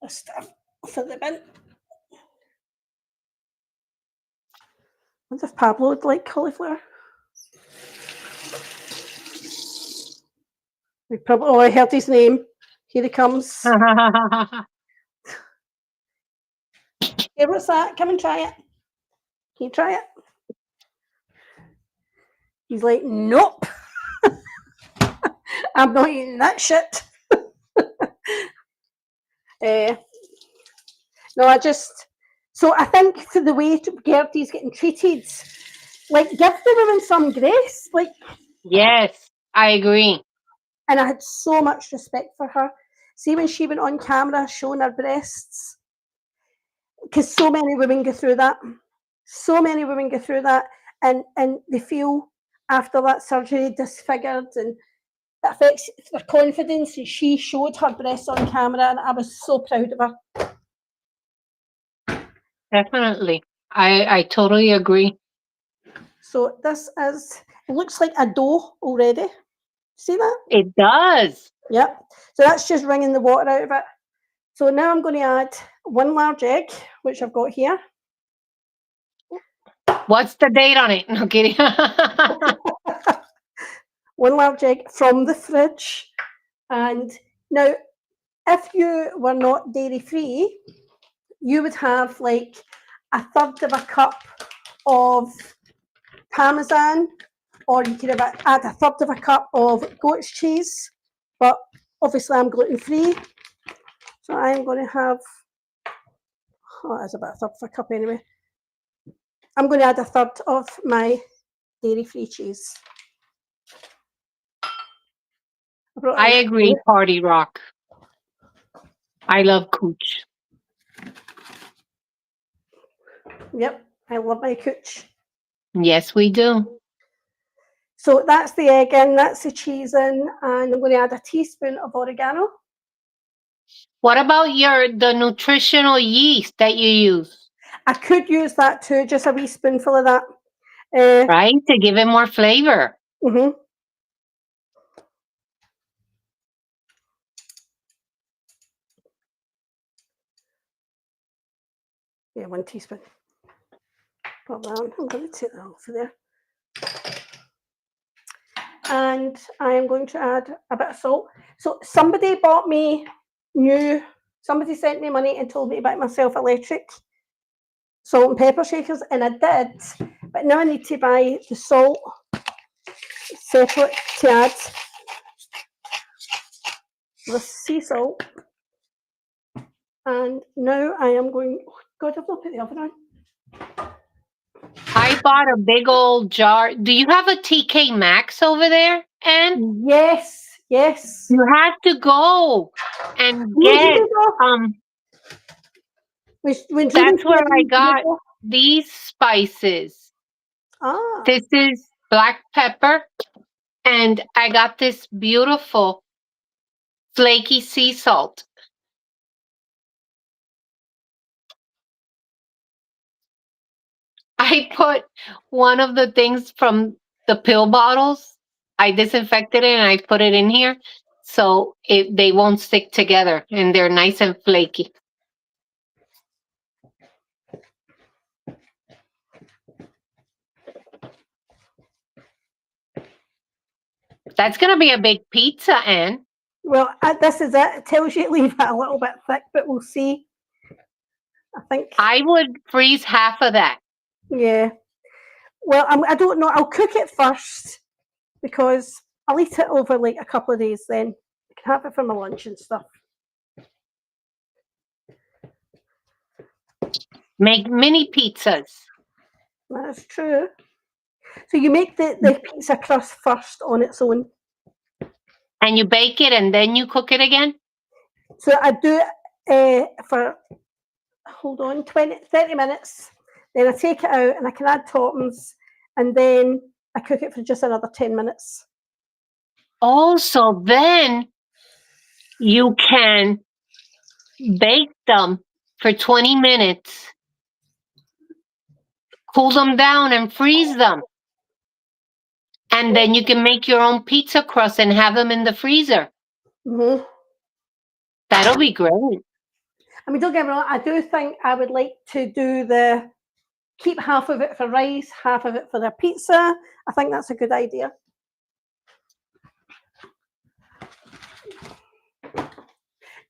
stuff for the bin. I wonder if Pablo would like cauliflower. We probably. Oh, I heard his name. Here he comes. Hey, what's that? Come and try it. Can you try it? He's like, nope. I'm not eating that shit. No, so I think for the way Gertie's getting treated, like, give the women some grace. Like, Yes, I agree. and I had so much respect for her. See, when she went on camera showing her breasts, because so many women go through that. So many women go through that, and they feel after that surgery disfigured, and it affects their confidence. And she showed her breasts on camera, and I was so proud of her. Definitely. I totally agree. So this is, it looks like a dough already. See that? It does. Yep. So that's just wringing the water out of it. So now I'm going to add 1 large egg, which I've got here. What's the date on it? No kidding. 1 large egg from the fridge. And now, if you were not dairy free, you would have like 1/3 of a cup of parmesan, or you could have add 1/3 of a cup of goat's cheese. But obviously, I'm gluten free, so I'm going to have. Oh, that's about 1/3 of a cup anyway. I'm going to add 1/3 of my dairy free cheese. I agree, Party Rock. I love cooch. Yep, I love my cooch. Yes, we do. So that's the egg in, that's the cheese in, and I'm going to add a teaspoon of oregano. What about the nutritional yeast that you use? I could use that too, just a wee spoonful of that. Right, to give it more flavor. Mm-hmm. Yeah, 1 teaspoon. Put that on. I'm going to take that off of there. And I am going to add a bit of salt. So somebody sent me money and told me to buy myself electric salt and pepper shakers, and I did, but now I need to buy the salt separate to add the sea salt. And now I am going, oh God, I've not put the oven on. I bought a big old jar. Do you have a TK Maxx over there, Anne? Yes. You have to go and get that's where I got these spices. This is black pepper, and I got this beautiful flaky sea salt. I put one of the things from the pill bottles. I disinfected it and I put it in here so they won't stick together and they're nice and flaky. That's going to be a big pizza, Anne. Well, this is it. It tells you to leave it a little bit thick, but we'll see. I think I would freeze half of that. Yeah. Well, I don't know. I'll cook it first because I'll eat it over like a couple of days. Then I can have it for my lunch and stuff. Make mini pizzas. That's true. So you make the pizza crust first on its own. And you bake it and then you cook it again? So I do it for, 30 minutes. Then I take it out and I can add toppings. And then I cook it for just another 10 minutes. Also, then you can bake them for 20 minutes, cool them down and freeze them. And then you can make your own pizza crust and have them in the freezer. Mm-hmm. That'll be great. I mean, don't get me wrong, I do think I would like to keep half of it for rice, half of it for the pizza. I think that's a good idea. Do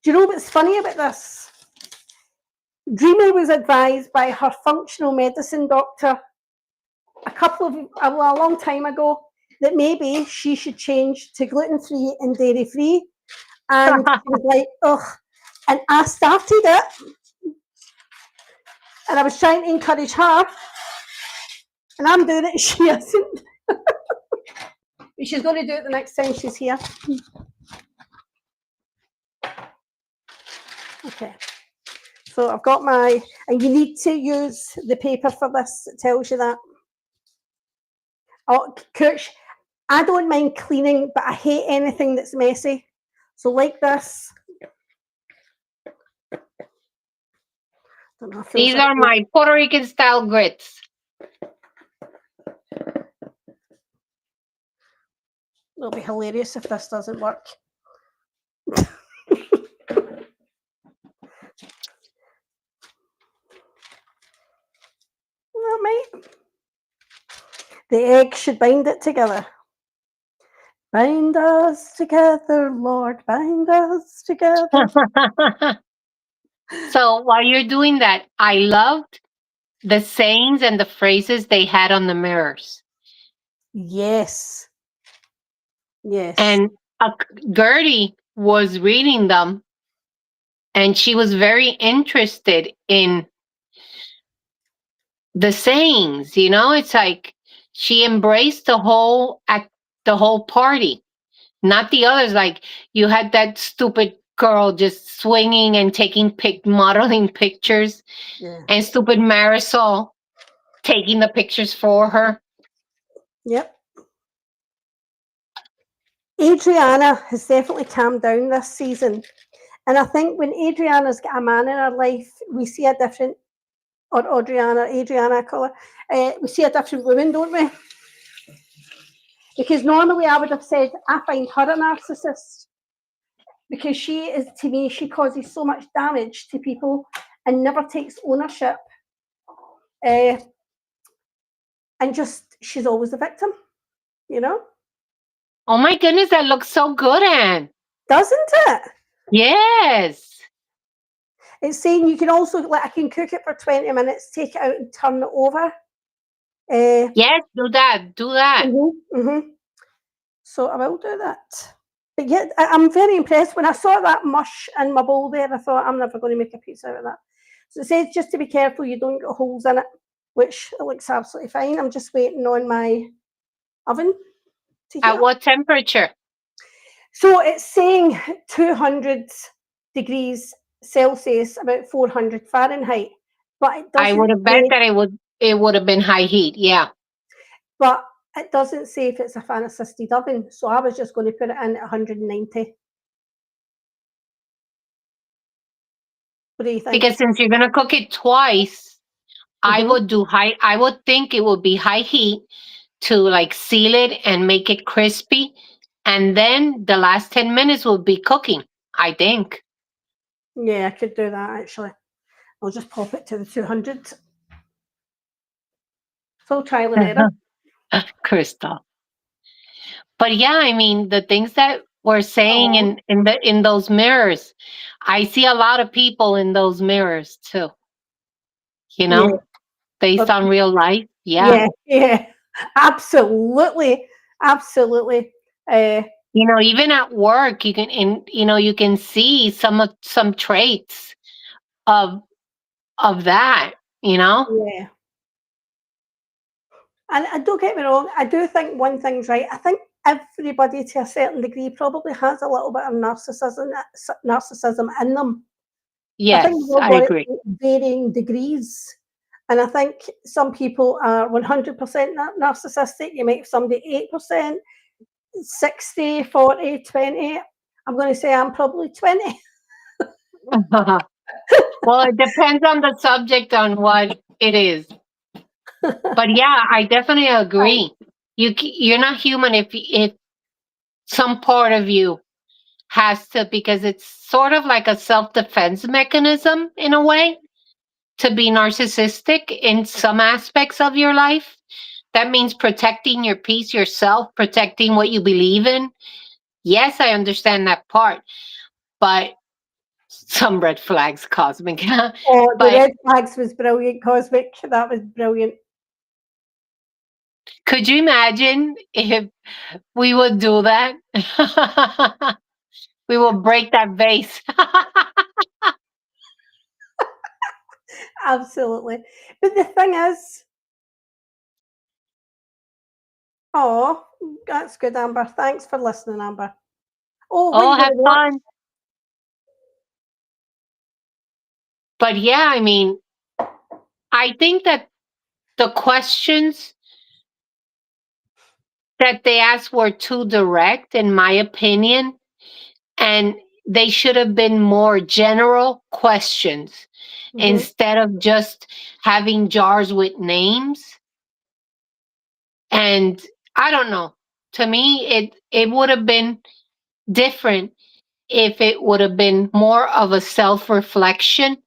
you know what's funny about this? Dreamy was advised by her functional medicine doctor a long time ago that maybe she should change to gluten-free and dairy-free. And she was like, ugh. And I started it. And I was trying to encourage her. And I'm doing it, she isn't. She's going to do it the next time she's here. Okay. So I've got and you need to use the paper for this. It tells you that. Oh, Kirch, I don't mind cleaning, but I hate anything that's messy. So like this. These are my Puerto Rican style grits. It'll be hilarious if this doesn't work. Well, mate. The egg should bind it together. Bind us together, Lord, bind us together. So while you're doing that, I loved the sayings and the phrases they had on the mirrors. Yes. Yes. And Gertie was reading them, and she was very interested in the sayings. You know, it's like she embraced the whole party, not the others. Like you had that stupid girl just swinging and taking modeling pictures, and stupid Marisol taking the pictures for her. Yep. Adriana has definitely calmed down this season. And I think when Adriana's got a man in her life, we see a different, or Adriana, I call her, we see a different woman, don't we? Because normally I would have said, I find her a narcissist. Because she is, to me, she causes so much damage to people and never takes ownership. And just, she's always the victim, you know? Oh my goodness, that looks so good, Anne. Doesn't it? Yes. It's saying you can also, I can cook it for 20 minutes, take it out and turn it over. Yes, do that. Mm-hmm, mm-hmm. So I will do that. But yeah, I'm very impressed. When I saw that mush in my bowl there, I thought, I'm never going to make a pizza out of that. So it says just to be careful you don't get holes in it, which it looks absolutely fine. I'm just waiting on my oven to heat. At what temperature? So it's saying 200 degrees Celsius, about 400 Fahrenheit. But it doesn't. I would have bet that it would have been high heat, yeah. But it doesn't say if it's a fan assisted oven, so I was just going to put it in at 190. What do you think? Because since you're gonna cook it twice, I would think it would be high heat to like seal it and make it crispy, and then the last 10 minutes will be cooking, I think. Yeah, I could do that actually. I'll just pop it to the 200. Full trial and error. Crystal. But yeah, I mean, the things that we're saying in those mirrors, I see a lot of people in those mirrors too. You know, based on real life. Yeah. Yeah, absolutely, absolutely. Uh, Even at work, you can see some traits of that, you know? yeah. And don't get me wrong, I do think one thing's right. I think everybody to a certain degree probably has a little bit of narcissism in them. I think we've Yes, all I got it agree. to varying degrees. And I think some people are 100% narcissistic. You might have somebody 8%, 60, 40, 20. I'm going to say I'm probably 20. Well, it depends on the subject on what it is. But yeah, I definitely Right. agree. You're not human if some part of you has to, because it's sort of like a self-defense mechanism in a way, to be narcissistic in some aspects of your life. That means protecting your peace, yourself, protecting what you believe in. Yes, I understand that part, but some red flags, Cosmic. Oh, the But red flags was brilliant, Cosmic. That was brilliant. could you imagine if we would do that? We will break that vase. Absolutely. But the thing is, oh, that's good, Amber. Thanks for listening, Amber. Oh, what are Oh, you going have to watch? fun. But yeah, I mean, I think that the questions that they asked were too direct, in my opinion, and they should have been more general questions Hmm. instead of just having jars with names. And I don't know. To me, it would have been different if it would have been more of a self reflection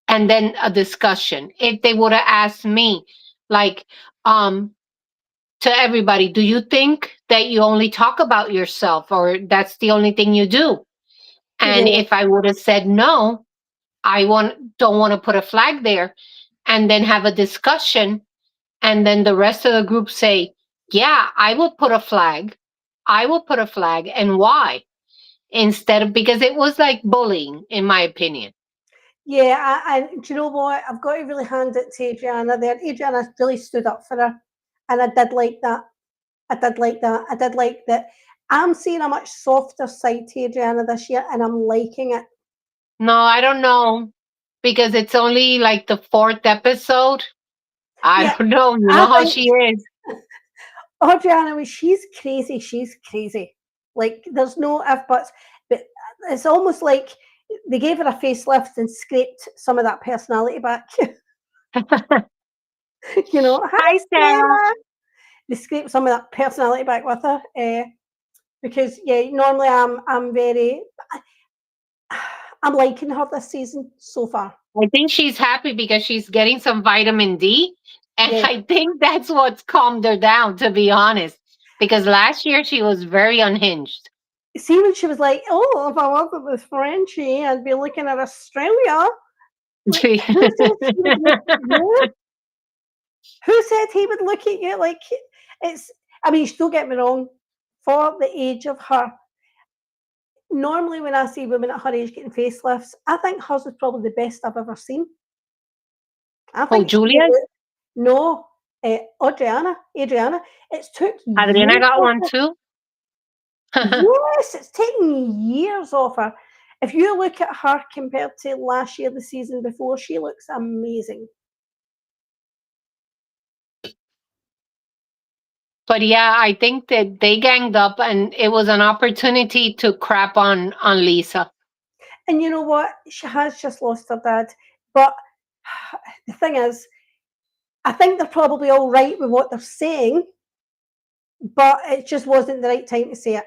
and then a discussion. If they would have asked me, like, um, to everybody, do you think that you only talk about yourself or that's the only thing you do? And Yeah, if I would have said no, don't want to put a flag there, and then have a discussion, and then the rest of the group say, yeah, I will put a flag. I will put a flag, and why? Instead of, because it was like bullying, in my opinion. yeah. And do you know what? I've got to really hand it to Adriana there. Adriana really stood up for her, and I did like that. I did like that. I did like that. I'm seeing a much softer side to Adriana this year, and I'm liking it. No, I don't know, because it's only like the fourth episode. I Yeah, don't know. You know I how think she is. Adriana, when she's crazy, she's crazy. Like there's no if buts. But it's almost like they gave her a facelift and scraped some of that personality back. Hi Hi, Sarah. Sarah. They scraped some of that personality back with her. Because yeah, normally I'm very I'm liking her this season so far. I think she's happy because she's getting some vitamin D. And Yeah. I think that's what's calmed her down, to be honest. Because last year she was very unhinged. See when she was like, "Oh, if I wasn't with Frenchie, I'd be looking at Australia." Like, who said he would look at you? Who said he would look at you? Like, it's. I mean, don't get me wrong. For the age of her, normally when I see women at her age getting facelifts, I think hers is probably the best I've ever seen. I Oh, think she would Julia's? look. No, Adriana. It's took Adriana years got off one her. too? Yes, it's taken years off her. If you look at her compared to last year, the season before, she looks amazing. But yeah, I think that they ganged up and it was an opportunity to crap on Lisa. And you know what? She has just lost her dad. But the thing is, I think they're probably all right with what they're saying, but it just wasn't the right time to say it.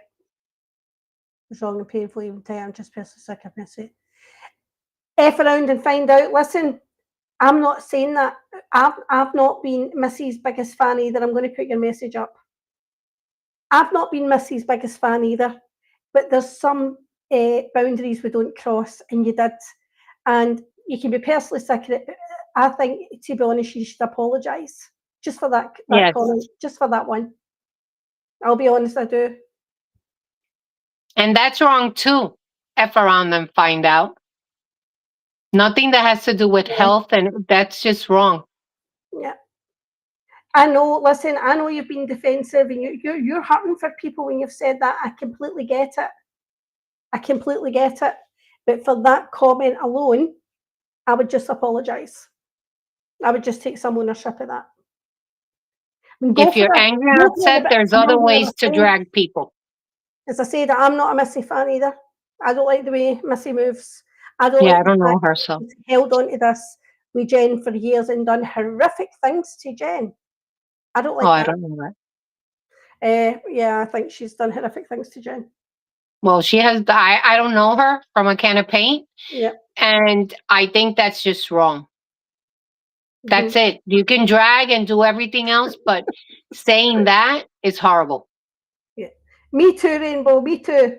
It's wrong and painful even time. I'm just personally sick of missing it. F around and find out. Listen, I'm not saying that. I've not been Missy's biggest fan either. I'm going to put your message up. I've not been Missy's biggest fan either, but there's some boundaries we don't cross, and you did. And you can be personally sick of it, but I think, to be honest, you should apologise. Just for that Yes. comment, just for that one. I'll be honest, I do. And that's wrong too. F around and find out. Nothing that has to do with Yeah. health, and that's just wrong. Yeah. I know, listen, I know you've been defensive and you're hurting for people when you've said that. I completely get it. I completely get it. But for that comment alone, I would just apologise. I would just take some ownership of that. I mean, If you're angry and upset, there's other ways to drag people. As I said, I'm not a Missy fan either. I don't like the way Missy moves. I don't Yeah, like I don't know her, so. she's held on to this with Jen for years and done horrific things to Jen. I don't like Oh, that. I don't know that. Yeah, I think she's done horrific things to Jen. Well, she has. I don't know her from a can of paint. Yeah. And I think that's just wrong. That's Mm-hmm. it. You can drag and do everything else, but saying that is horrible. Yeah. Me too, Rainbow. Me too.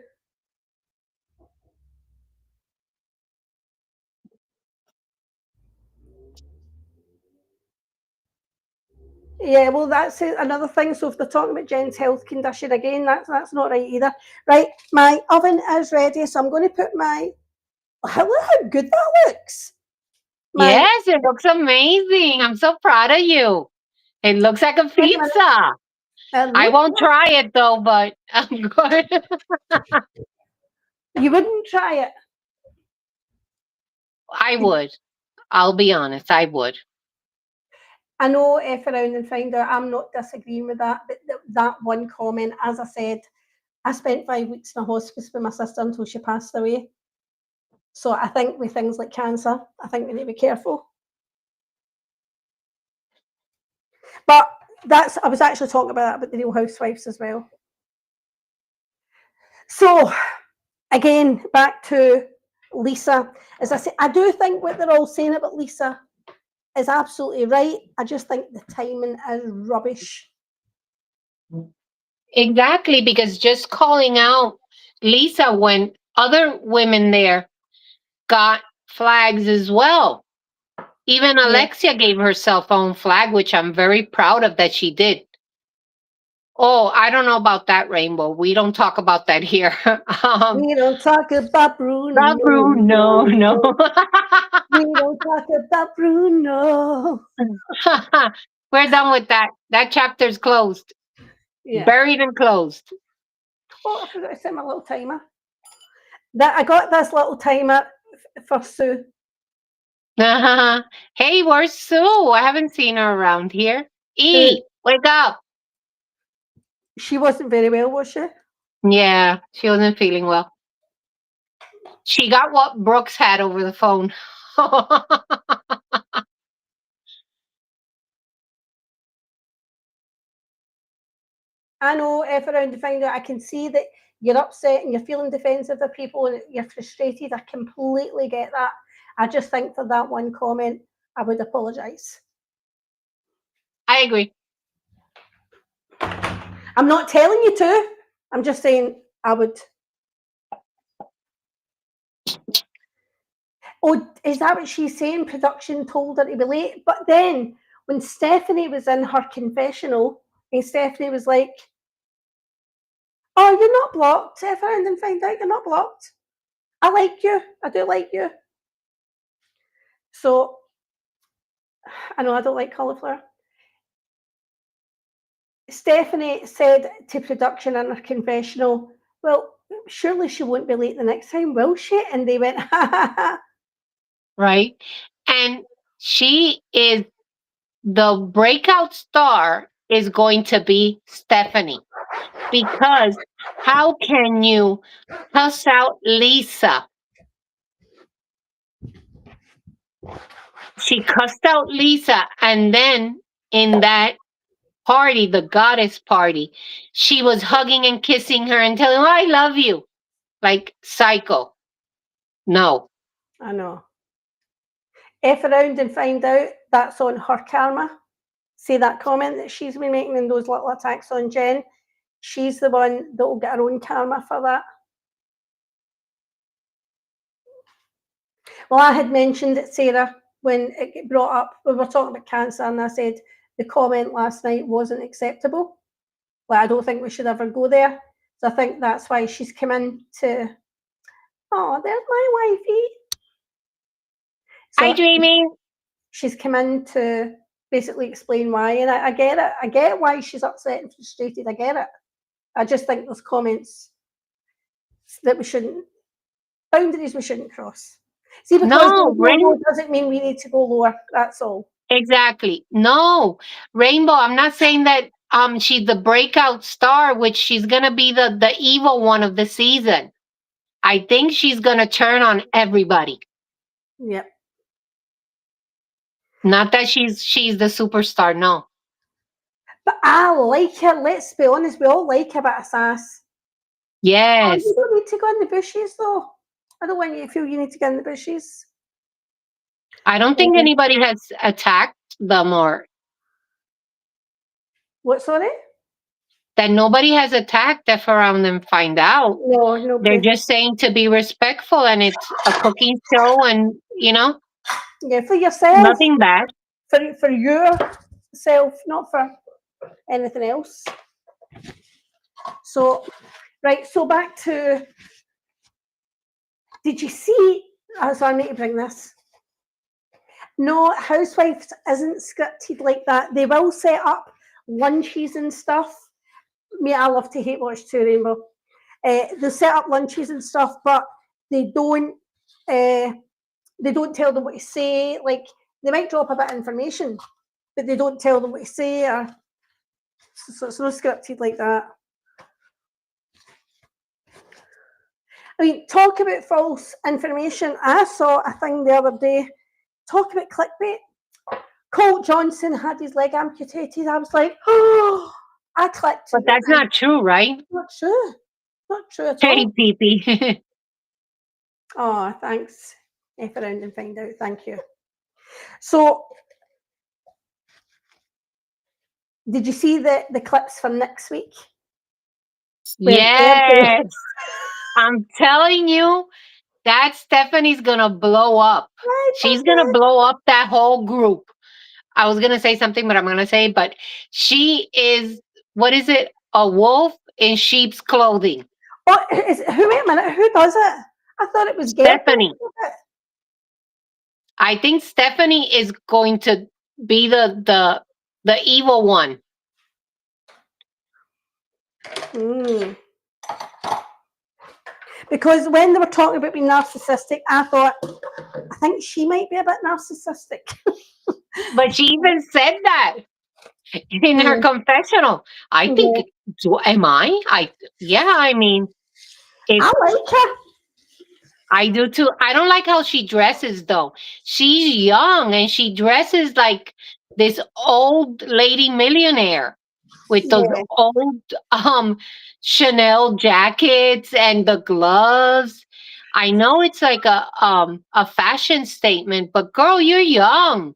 Yeah, well, that's another thing. So if they're talking about Jen's health condition again, that's not right either. Right, my oven is ready, so I'm going to put my. Look how good that looks. Yes, it looks amazing. I'm so proud of you. It looks like a Wait a minute. pizza. I won't try it though, but I'm good. You wouldn't try it. I would. I'll be honest, I would. I know F around and find out. I'm not disagreeing with that, but that one comment, as I said, I spent 5 weeks in a hospice with my sister until she passed away. So I think with things like cancer, I think we need to be careful. But I was actually talking about the Real Housewives as well. So again, back to Lisa. As I say, I do think what they're all saying about Lisa is absolutely right. I just think the timing is rubbish. Exactly, because just calling out Lisa when other women there got flags as well. Even Yeah. Alexia gave her cell phone flag, which I'm very proud of that she did. Oh, I don't know about that, Rainbow. We don't talk about that here. We don't talk about Bruno. Not Bruno, no. We don't talk about Bruno. We're done with that. That chapter's closed. Yeah. Buried and closed. Oh, I forgot to set my little timer. That I got this little timer for Sue. Hey, where's Sue? I haven't seen her around here. E, wake up. She wasn't very well, was she? Yeah, she wasn't feeling well. She got what Brooks had over the phone. I know if around to find out, I can see that you're upset and you're feeling defensive of people and you're frustrated. I completely get that. I just think for that one comment, I would apologise. I agree. I'm not telling you to. I'm just saying I would. Oh, is that what she's saying? Production told her to be late. But then when Stephanie was in her confessional, and Stephanie was like, "Oh, you're not blocked. If I and find out you're not blocked. I like you. I do like you." So I know I don't like cauliflower. Stephanie said to production in her confessional, "Well, surely she won't be late the next time, will she?" And they went, "Ha ha ha." Right. And she is the breakout star is going to be Stephanie. Because how can you cuss out Lisa? She cussed out Lisa, and then in that party, the goddess party, she was hugging and kissing her and telling her, I love you. Like psycho. No. I know. F around and find out that's on her karma. See that comment that she's been making in those little attacks on Jen? She's the one that will get her own karma for that. Well, I had mentioned it, Sarah, when it got brought up. We were talking about cancer, and I said the comment last night wasn't acceptable. Like, I don't think we should ever go there. So I think that's why she's come in to, oh, there's my wifey. Hi, So Jamie. she's come in to basically explain why. And I get it. I get why she's upset and frustrated. I get it. I just think there's comments that boundaries we shouldn't cross. See, because No, we go low doesn't mean we need to go lower. That's all. exactly. No, Rainbow. I'm not saying that she's the breakout star, which she's gonna be the evil one of the season. I think she's gonna turn on everybody. Yep. Not that she's the superstar. No. But I like her. Let's be honest. We all like a bit of sass. Oh, Yes. you don't need to go in the bushes, though. I don't want you to feel you need to go in the bushes. I don't think anybody has attacked them or What, sorry? that nobody has attacked if around them find out. No, They're nobody. just saying to be respectful and it's a cooking show and Yeah, for yourself. nothing bad. For yourself, not for anything else. So, right, so back to, did you see, so I need to bring this. No, Housewives isn't scripted like that. They will set up lunches and stuff. Me, I love to hate watch too, Rainbow. They set up lunches and stuff, but they don't tell them what to say. Like, they might drop a bit of information, but they don't tell them what to say. So it's not scripted like that. I mean, talk about false information. I saw a thing the other day. Talk about clickbait. Colt Johnson had his leg amputated. I was like, oh, I clicked. But that's not true, right? Not true. Not true at Hey, all. Pee. Oh, thanks. F around and find out. Thank you. So, did you see the clips for next week? Yes. I'm telling you, that Stephanie's gonna blow up. She's gonna blow up that whole group. I was gonna say something, but I'm gonna say, but she is, what is it? A wolf in sheep's wait a minute, who does it? I thought it was Stephanie. I think Stephanie is going to be the evil one. Because when they were talking about being narcissistic, I thought, I think she might be a bit narcissistic. But she even said that in her confessional. I think, am I? I mean, I like her. I do too. I don't like how she dresses though. She's young and she dresses like this old lady millionaire with those old Chanel jackets and the gloves. I know it's like a fashion statement, but girl, you're young.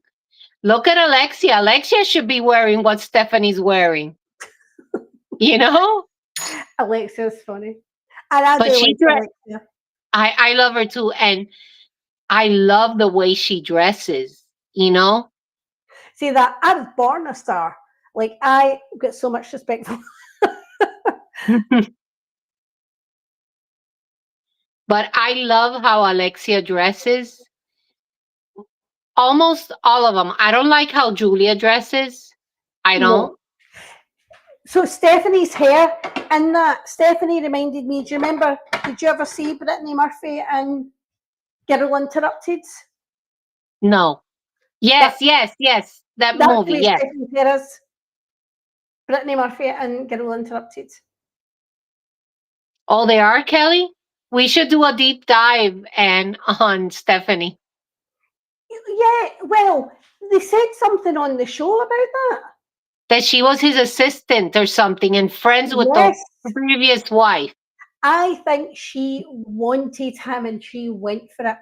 Look at Alexia. Alexia should be wearing what Stephanie's wearing. You know? Alexia's funny. And I But do she like Alexia. I love her too. And I love the way she dresses, you know? See that I was born a star. Like, I get so much respect for But I love how Alexia dresses. Almost all of them. I don't like how Julia dresses. I don't. No. So Stephanie's hair and that, Stephanie reminded me, do you remember, did you ever see Brittany Murphy and Girl Interrupted? No. Yes. That movie, yes. Stephanie's hair is Brittany Murphy and Girl Interrupted. Oh, they are, Kelly? We should do a deep dive on Stephanie. Yeah, well, they said something on the show about that. That she was his assistant or something and friends with the previous wife. I think she wanted him and she went for it.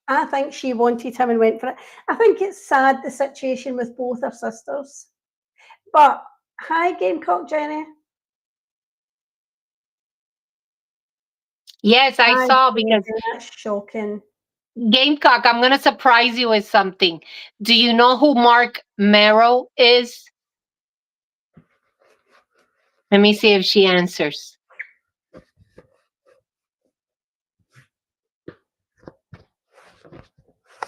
I think she wanted him and went for it. I think it's sad, the situation with both her sisters. But, hi, Gamecock Jenny. Yes, I saw because that's shocking. Gamecock, I'm gonna surprise you with something. Do you know who Mark Merrow is? Let me see if she answers.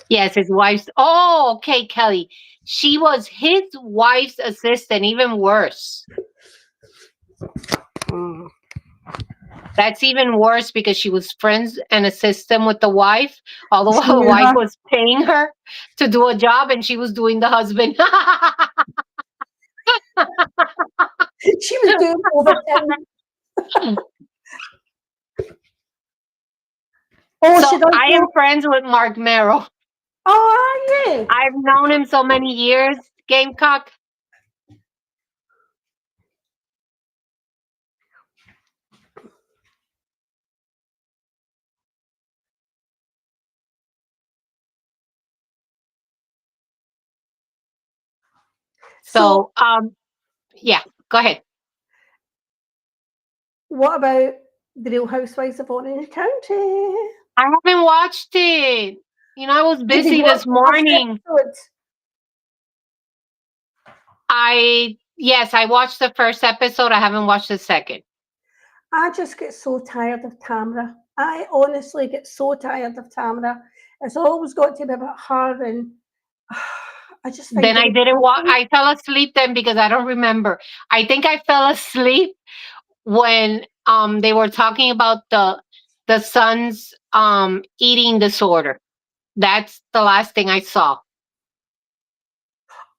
Yes, his wife's. Oh, okay, Kelly. She was his wife's assistant, even worse. Mm. That's even worse because she was friends and assistant with the wife, although She the knew wife her. was paying her to do a job and she was doing the husband. She was doing overtime. Oh, she So does I am know. friends with Mark Merrow. Oh, are you? I've known him so many years, Gamecock. So, So, yeah, go ahead. what about the Real Housewives of Orange County? I haven't watched it. I was Did you busy watch this the first morning. episode? Yes, I watched the first episode. I haven't watched the second. I just get so tired of Tamra. I honestly get so tired of Tamra. It's always got to be about her, and I just Then find I it didn't watch. exhausting. I fell asleep then because I don't remember. I think I fell asleep when they were talking about the son's eating disorder. That's the last thing I saw.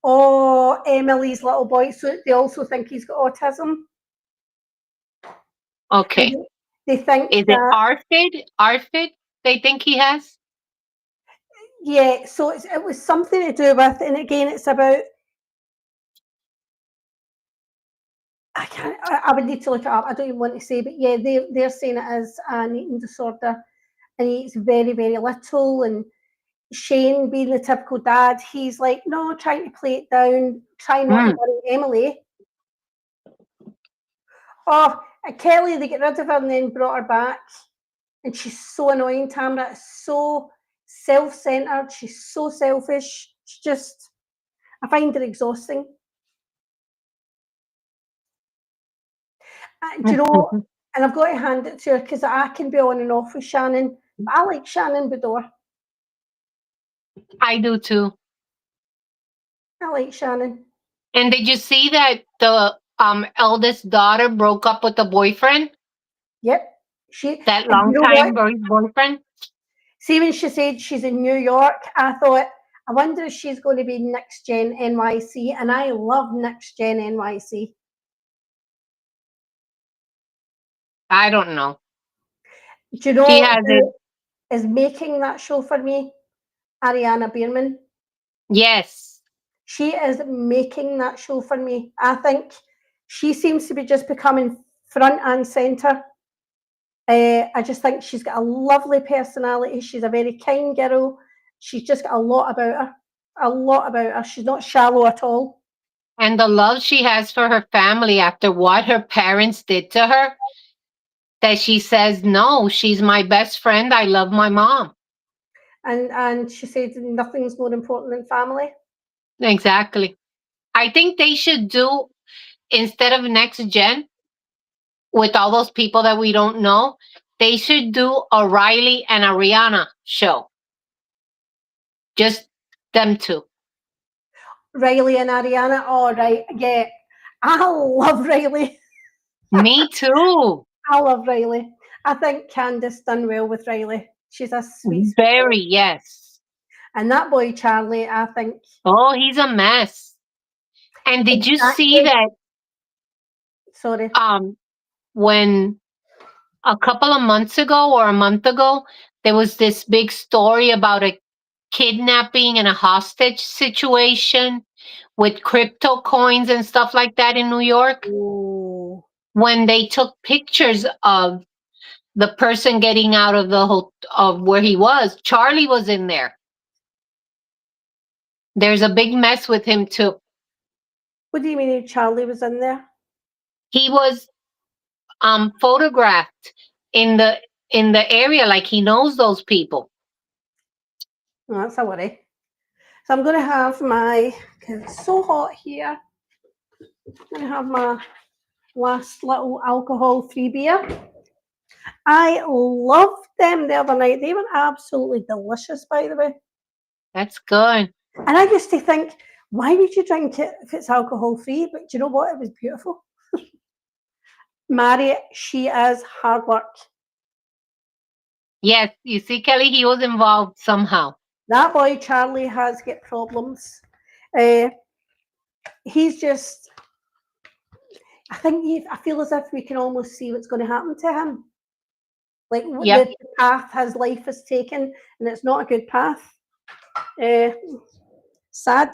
Oh, Emily's little boy. So they also think he's got autism, and Okay. they think Is it that ARFID? ARFID they think he has? yeah. So it was something to do with, and again, it's about. I can't. I would need to look it up. I don't even want to say, but yeah, they're saying it is an eating disorder, and he eats very very little. And Shane, being the typical dad, he's like, no, trying to play it down, trying not to Mm. worry Emily. Oh, Kelly, they get rid of her and then brought her back, and she's so annoying. Tamra is so self-centered. She's so selfish. She's just, I find her exhausting. Do you know? And I've got to hand it to her because I can be on and off with Shannon. But I like Shannon Bedore. I do too. I like Shannon. And did you see that the eldest daughter broke up with the boyfriend? Yep. She, That and you long know what? time boyfriend? See, when she said she's in New York, I thought, I wonder if she's going to be Next Gen NYC. And I love Next Gen NYC. I don't know. Do you She know has it. who is making that show for me? Ariana Bierman. Yes. She is making that show for me. I think she seems to be just becoming front and centre. I just think she's got a lovely personality. She's a very kind girl. She's just got a lot about her. A lot about her. She's not shallow at all. And the love she has for her family after what her parents did to her, that she says, no, she's my best friend. I love my mom. And she said nothing's more important than family. Exactly. I think they should do, instead of Next Gen, with all those people that we don't know, they should do a Riley and a Rihanna show. Just them two. Riley and Ariana. All right, yeah. I love Riley. Me too. I love Riley. I think Candice done well with Riley. She's a sweet, sweet girl. Very, yes. And that boy Charlie, I think Oh, he's a mess. And did you see exactly. that Sorry. when a couple of months ago or a month ago, there was this big story about a kidnapping and a hostage situation with crypto coins and stuff like that in New York? Oh, When they took pictures of the person getting out of of where he was, Charlie was in there. There's a big mess with him too. what do you mean Charlie was in there? He was photographed in the area, like he knows those people. Oh, that's a worry. So I'm going to have my, because it's so hot here, I'm going to have my last little alcohol-free beer. I loved them the other night. They were absolutely delicious, by the way. That's good. And I used to think, why would you drink it if it's alcohol-free? But do you know what? It was beautiful. Marriott, she is hard work. Yes, you see, Kelly, he was involved somehow. That boy Charlie has got problems. Uh, he's just, I feel as if we can almost see what's going to happen to him. Like Yep. the path his life has taken, and it's not a good path. Sad.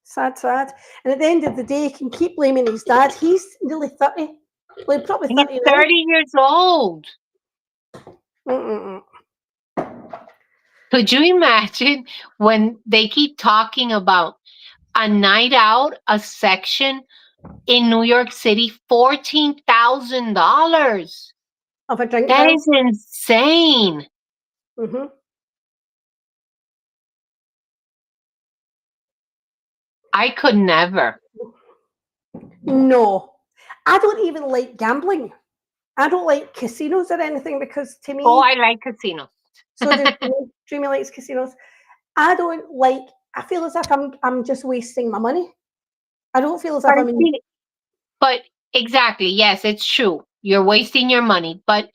Sad. And at the end of the day, he can keep blaming his dad. He's nearly 30. Well, probably He's 30 now. 30 years old. Mm-mm-mm. Could you imagine when they keep talking about a night out, a section in New York City, $14,000? Of a drink That bill. is insane. Mm-hmm. I could never. No. I don't even like gambling. I don't like casinos or anything because to me, Oh, I like casinos. so does Dreamy likes casinos. I don't like, I feel as if I'm just wasting my money. I don't feel as if But, I'm in. but exactly, yes, it's true. You're wasting your money. But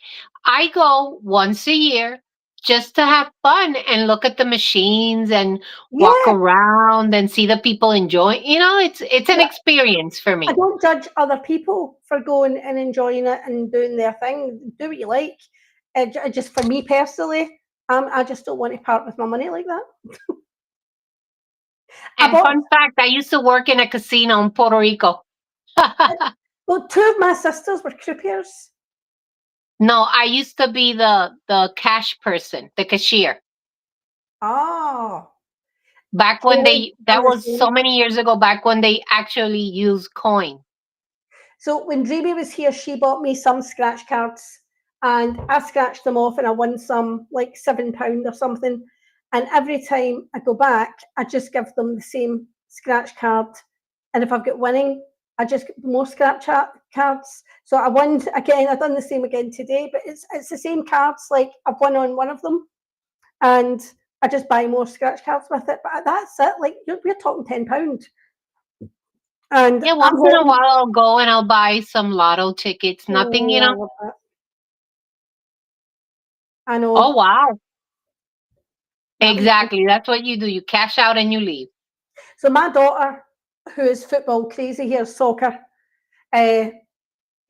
I go once a year just to have fun and look at the machines and walk Yeah, around and see the people enjoy. It's an but experience for I me. don't judge other people for going and enjoying it and doing their thing. Do what you like. Just for me personally, I just don't want to part with my money like that. I And bought, fun fact, I used to work in a casino in Puerto Rico. well, two of my sisters were croupiers. No, I used to be the cash person, the cashier. Oh, Back see, when I've that done the was so same. many years ago, back when they actually used coin. So when Dreamy was here, she bought me some scratch cards, and I scratched them off, and I won some like £7 or something. And every time I go back, I just give them the same scratch card. And if I've got winning, I just get more scratch cards. So I won again. I've done the same again today, but it's the same cards. Like I've won on one of them, and I just buy more scratch cards with it. But that's it. Like we're talking £10. And Yeah, I'm once in a hoping, while I'll go and I'll buy some lotto tickets. Nothing, oh, I love that. I Oh, know wow. that was Exactly. That's what you do. You cash out and you leave. so. My daughter, who is football crazy here, soccer, uh,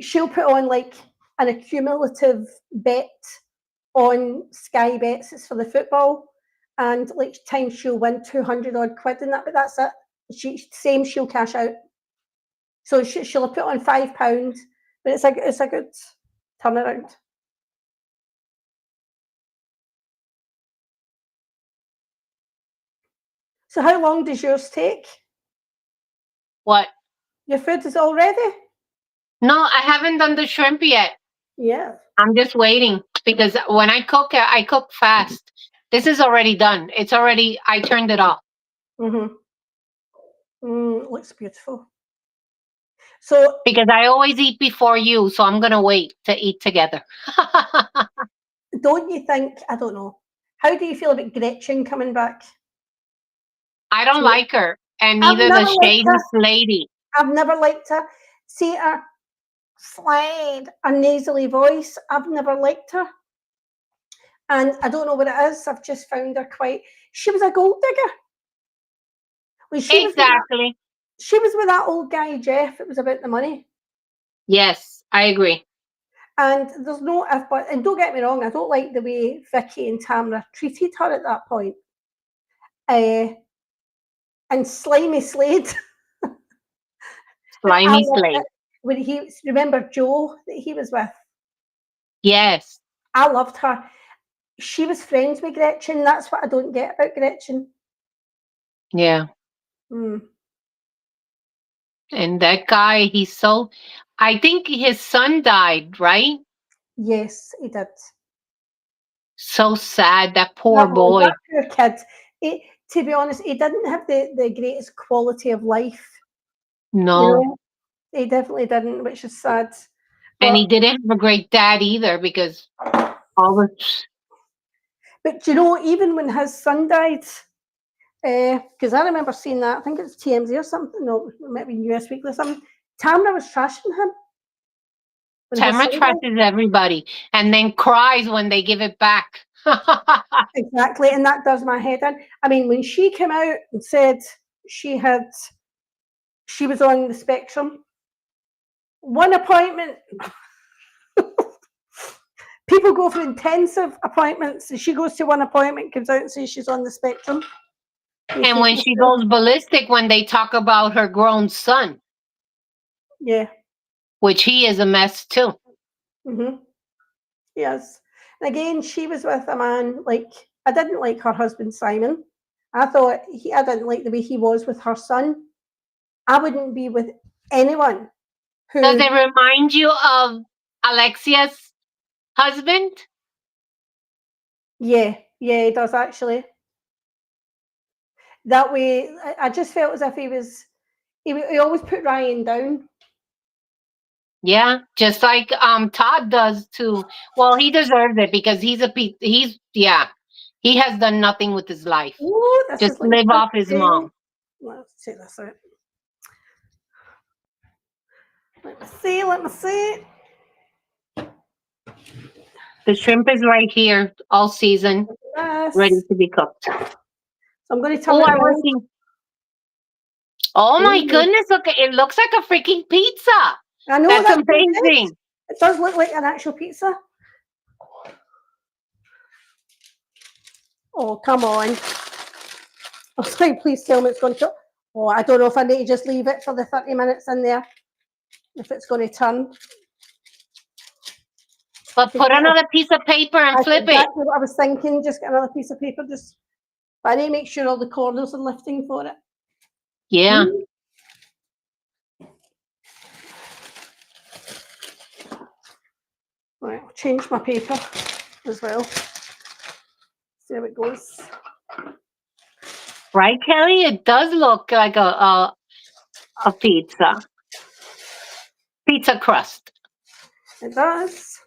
she'll put on like an accumulative bet on Sky Bets. It's for the football, and like times she'll win 200 odd quid in that. But that's it. She'll cash out. So she'll put on £5, but it's a good turnaround. So how long does yours take? What? Your food is all ready? No, I haven't done the shrimp yet. Yeah. I'm just waiting because when I cook fast. This is already done. I turned it off Mm-hmm. Looks beautiful. So because I always eat before you. So I'm going to wait to eat together. don't you think, I don't know, how do you feel about Gretchen coming back? I don't So like her, and I've neither the never liked shady her. lady. I've never liked her. See her slide, her nasally voice. I've never liked her. And I don't know what it is. I've just found her quite. She was a gold digger. When Exactly. she was with that old guy Jeff. It was about the money. Yes, I agree. And there's no if but. And don't get me wrong. I don't like the way Vicky and Tamra treated her at that point. And Slimy Slade. I Slimy loved it slave. when he remember Joe that he was with. Yes. I loved her. She was friends with Gretchen. That's what I don't get about Gretchen. Yeah. Mm. And that guy, I think his son died, right? Yes, he did. So sad, that poor That was boy. that poor kid. To be honest, he didn't have the greatest quality of life. You No. know, he definitely didn't, which is sad. And But he didn't have a great dad either because all the you know, even when his son died, because I remember seeing that. I think it's TMZ or something. No, maybe US Weekly or something. Tamra was trashing him when his Tamara son died. trashes everybody and then cries when they give it back. Exactly, and that does my head in. I mean, when she came out and said she was on the spectrum, one appointment. People go for intensive appointments, and she goes to one appointment, comes out and says she's on the spectrum. And when she goes ballistic when they talk about her grown son, yeah, which he is a mess too. yes. And again, she was with a man like I didn't like her husband Simon. I thought I didn't like the way he was with her son. I wouldn't be with anyone Does who. it remind you of Alexia's husband? Yeah, he does actually. That way, I just felt as if he was. He always put Ryan down. Yeah, just like Todd does too. Well, he deserves it because he has done nothing with his life. Oh, this Just is looking live off his pretty. mom. Let's check this out. Let me see. Let me see. The shrimp is right here, all seasoned, ready This. to be cooked. So I'm going to turn Oh, it I was around. thinking. Oh my Ooh. goodness! Look, it looks like a freaking pizza. I know That's that's what it is. amazing. It does look like an actual pizza. Oh, come on. I was like, please tell me it's going to. Oh, I don't know if I need to just leave it for the 30 minutes in there. If it's going to turn. But put another piece of paper and That's flip it. exactly what I was thinking. Just get another piece of paper. But I need to make sure all the corners are lifting for it. Yeah. Right, I'll change my paper as well. See how it goes. Right, Kelly? It does look like a pizza. Pizza crust. It does.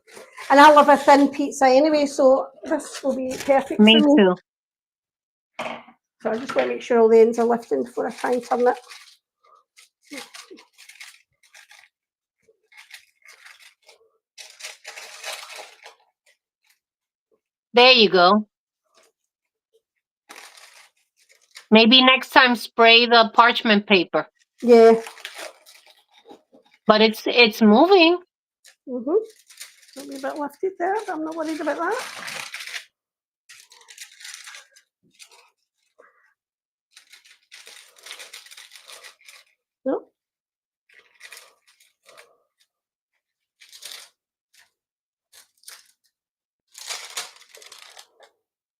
And I love a thin pizza anyway, so this will be perfect Me for me. too. So I just want to make sure all the ends are lifting before I try and turn it. There you go. Maybe next time spray the parchment paper. Yeah. But it's moving. It'll be a bit lifted there, but I'm not worried about that. Nope.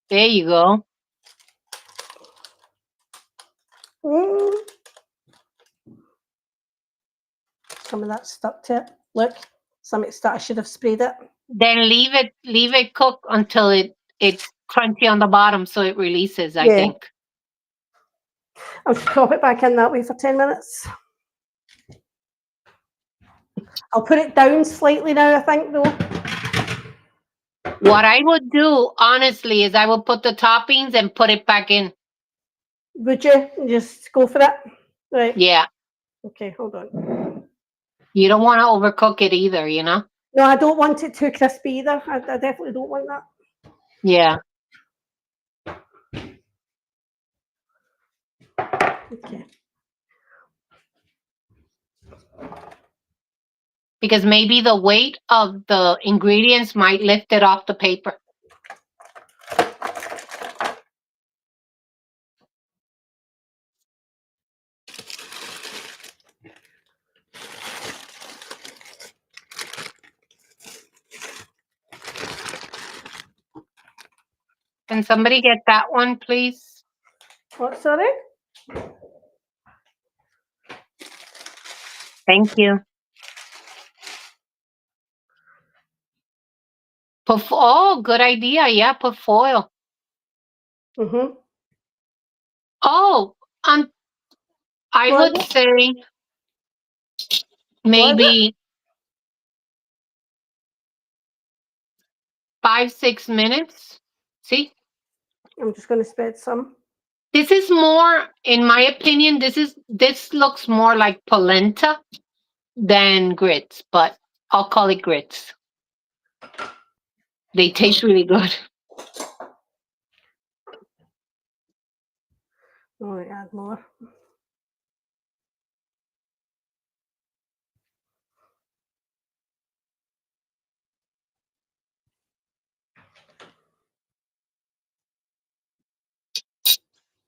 There you go. Some of that stuck to it. Look, some of it I should have sprayed it. Then leave it cook until it's crunchy on the bottom so it releases, I Yeah. think. I'll just pop it back in that way for 10 minutes. I'll put it down slightly now, I think, though. What I would do, honestly, is I would put the toppings and put it back in. Would you? Just go for it? Right. Yeah. Okay, hold on. You don't want to overcook it either, you know? No, I don't want it too crispy either. I definitely don't want that. Yeah. Okay. Because maybe the weight of the ingredients might lift it off the paper. Can somebody get that one, please? What, sorry? Thank you. Oh, good idea. Yeah, put foil. Mm-hmm. Oh, um, I What would is it? say What is it? maybe 5, 6 minutes. See, I'm just going to spread some. this is more, in my opinion, this looks more like polenta than grits, but I'll call it grits. They taste really good. Oh, add more.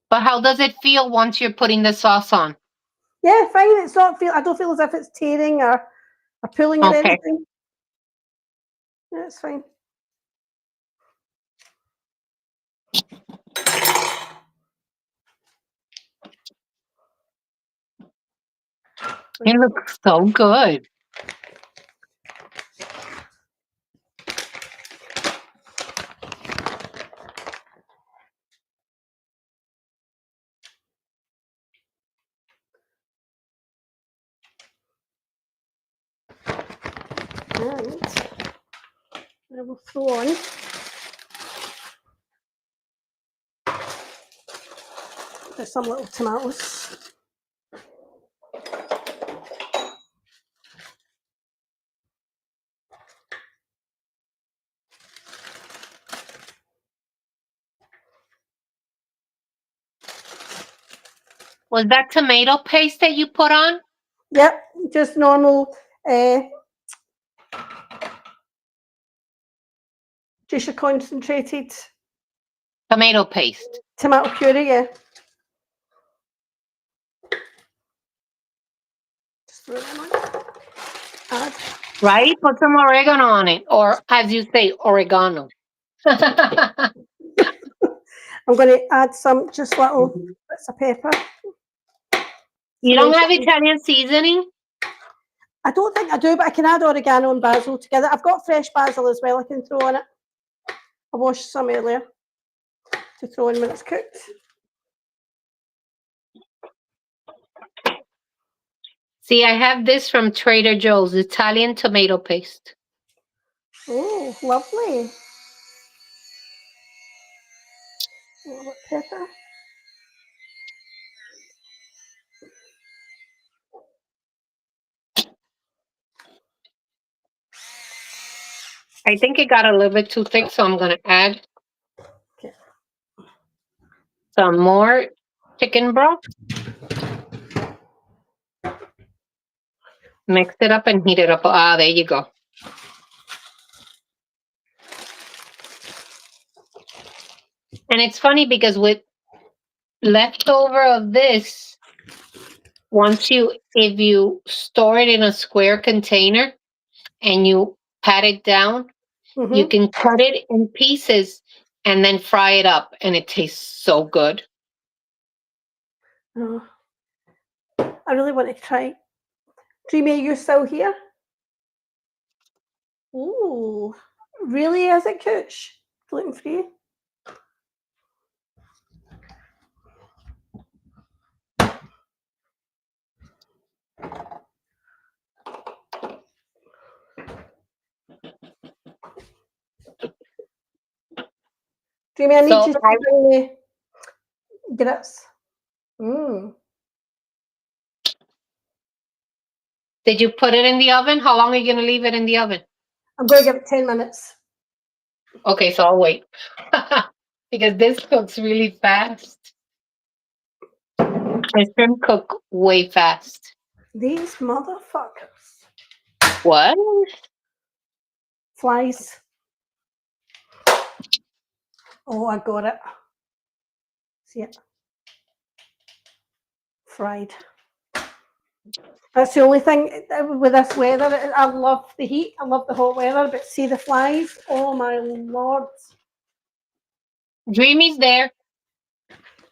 But how does it feel once you're putting the sauce on? Yeah, fine. It's not feel. I don't feel as if it's tearing or pulling or Okay. anything. Yeah, it's fine. It looks so good. And I will throw on. There's some little tomatoes. Was that tomato paste that you put on? Yep, just normal. Just your concentrated Tomato paste. tomato puree. Yeah. Just throw them on. Add. Right? Put some oregano on it. Or as you say, oregano. I'm going to add some just little bits of pepper. You Some don't have Italian. Italian seasoning? I don't think I do, but I can add oregano and basil together. I've got fresh basil as well I can throw on it. I washed some earlier to throw in when it's cooked. See, I have this from Trader Joe's, Italian tomato paste. Oh, lovely. A little bit of pepper. I think it got a little bit too thick, so I'm going to add Okay. some more chicken broth. Mix it up and heat it up. Ah, there you go. And it's funny because with leftover of this, if you store it in a square container and you pat it down, you Mm-hmm. can cut it in pieces and then fry it up, and it tastes so good. Oh, I really want to try. Dreamy, are you still here? Ooh, really? Is it Cooch? Gluten free? Dreamy, I need So you to bring me grits. did you put it in the oven? How long are you going to leave it in the oven? I'm going to give it 10 minutes. Okay, so I'll wait. Because this cooks really fast. This shrimp cook way fast. These motherfuckers. What? Flies. Oh, I got it. See it? Fried. That's the only thing with this weather. I love the heat. I love the hot weather, but see the flies. Oh my lord! Dreamy's there.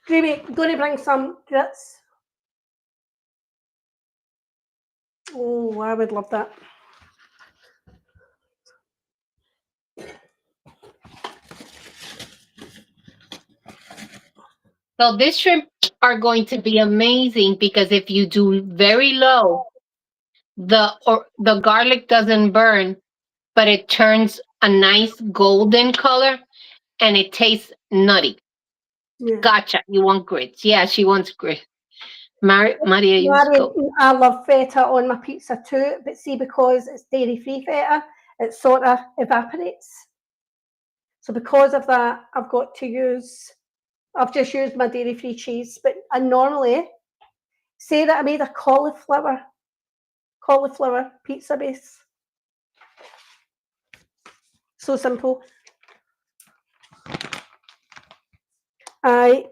Dreamy, going to bring some grits. Oh, I would love that. So this shrimp are going to be amazing because if you do very low, the garlic doesn't burn, but it turns a nice golden color and it tastes nutty. Yeah. Gotcha. You want grits? Yeah, she wants grits. Maria, you Mary, go. I love feta on my pizza too, but see, because it's dairy-free feta, it sort of evaporates. So because of that, I've just used my dairy-free cheese, but I normally say that I made a cauliflower pizza base. So simple. I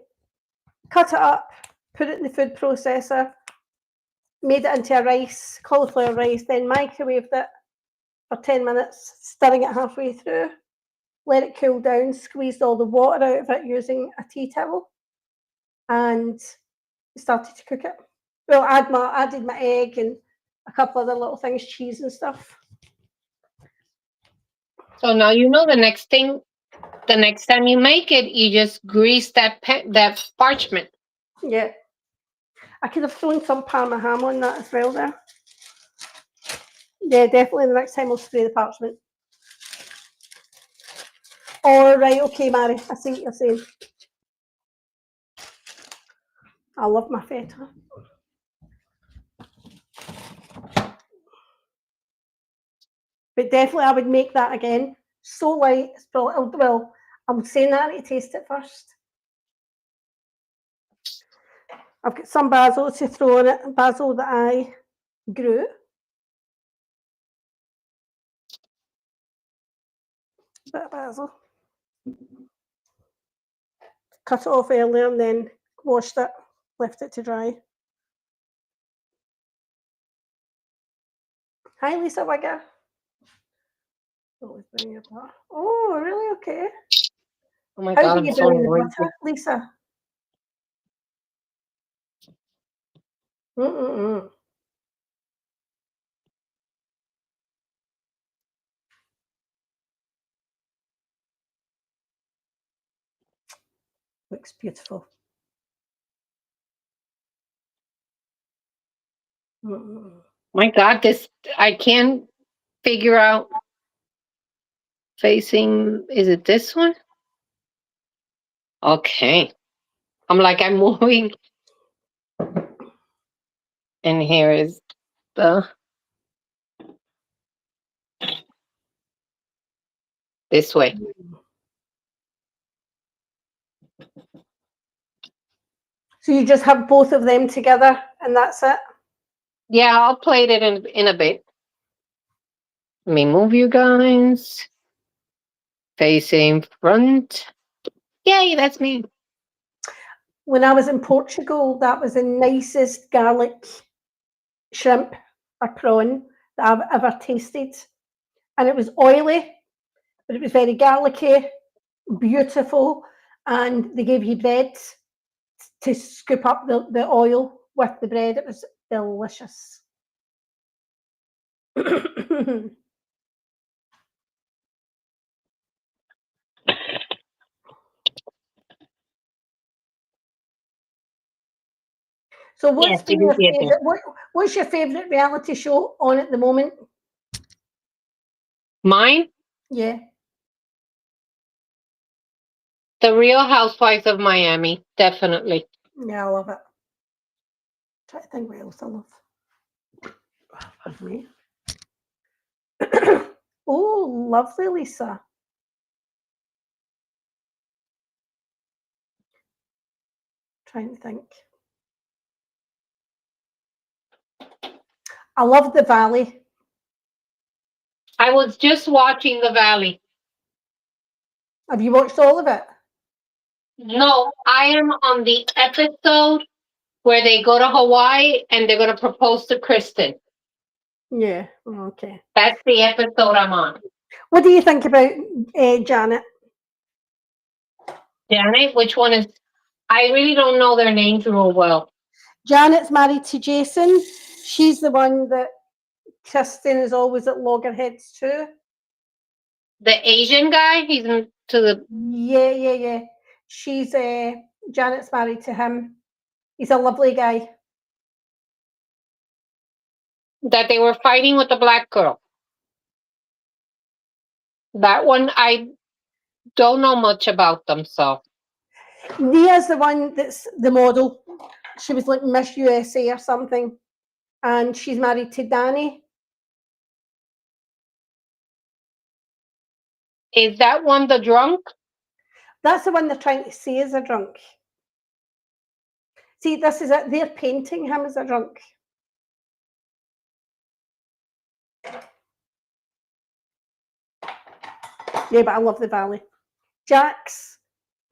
cut it up, put it in the food processor, made it into a cauliflower rice, then microwaved it for 10 minutes, stirring it halfway through, let it cool down, squeezed all the water out of it using a tea towel, and started to cook it. Well, added my egg and a couple other little things, cheese and stuff. So now you know the next thing. The next time you make it, you just grease that parchment. Yeah. I could have thrown some parmesan on that as well there. Yeah, definitely the next time I'll spray the parchment. All right, okay, Mary, I see what you're saying. I love my feta. But definitely I would make that again. So light, it's brilliant. Well, I'm saying that I need to taste it first. I've got some basil to throw in it, basil that I grew. Bit of basil. Cut it off earlier and then washed it, left it to dry. Hi, Lisa Wigger. Oh, really? Okay. Oh my How God, do I'm you so brown the noisy. butter, Lisa? Mm-mm-mm. Looks beautiful. Mm-mm. My God, this I can't figure out. Facing, is it this one? Okay. I'm moving. And here is this way. So you just have both of them together and that's it? Yeah, I'll plate it in a bit. Let me move you guys. Facing front. Yay, that's me. When I was in Portugal, that was the nicest garlic shrimp or prawn that I've ever tasted. And it was oily, but it was very garlicky, beautiful. And they gave you bread to scoop up the oil with the bread. It was delicious. So Yes, what's it been is your getting. favourite? What's your favourite reality show on at the moment? Mine, Yeah. The Real Housewives of Miami, definitely. Yeah, I love it. Try to think what else I love. Pardon me. Oh, lovely, Lisa. Trying to think. I love The Valley. I was just watching The Valley. Have you watched all of it? No, I am on the episode where they go to Hawaii and they're going to propose to Kristen. Yeah. Okay. That's the episode I'm on. What do you think about Janet? Janet, which one is? I really don't know their names real well. Janet's married to Jason. She's the one that Kristen is always at loggerheads to. The Asian guy, he's to the. Yeah. She's Janet's married to him. He's a lovely guy. That they were fighting with the black girl. That one, I don't know much about them, so. Nia's the one that's the model. She was like Miss USA or something. And she's married to Danny. Is that one the drunk? That's the one they're trying to say is a drunk. See, this is it. They're painting him as a drunk. Yeah, but I love the valley. Jax,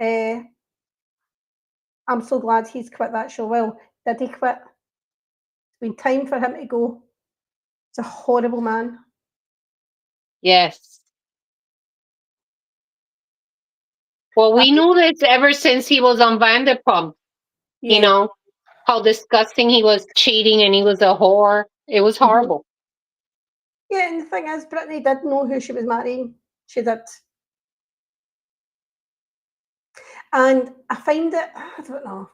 I'm so glad he's quit that show. Well, did he quit? It's been time for him to go. It's a horrible man. Yes. Well, we knew this ever since he was on Vanderpump. Yeah. You know, how disgusting he was cheating and he was a whore. It was horrible. Yeah, and the thing is, Brittany did know who she was marrying. She did. And I find it, I don't know.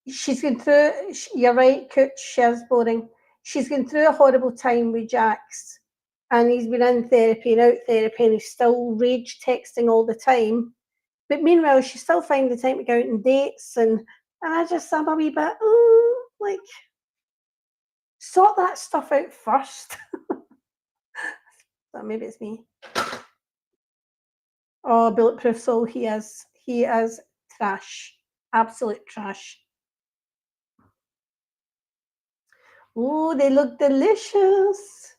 She's going through, you're right, Cooch, she is boring. She's going through a horrible time with Jax. And he's been in therapy and out therapy and he's still rage texting all the time. But meanwhile, she still finds the time to go out on dates. And I'm a wee bit, like, sort that stuff out first. So maybe it's me. Oh, Bulletproof Soul, he is trash. Absolute trash. Oh, they look delicious.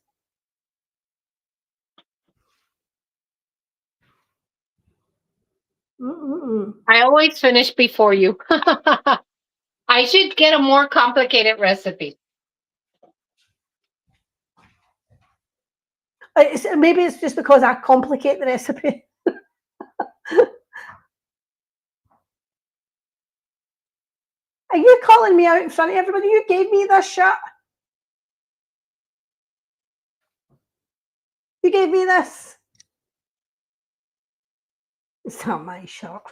I always finish before you. I should get a more complicated recipe. Maybe it's just because I complicate the recipe. Are you calling me out in front of everybody? You gave me this shit. You gave me this. It's not my shot.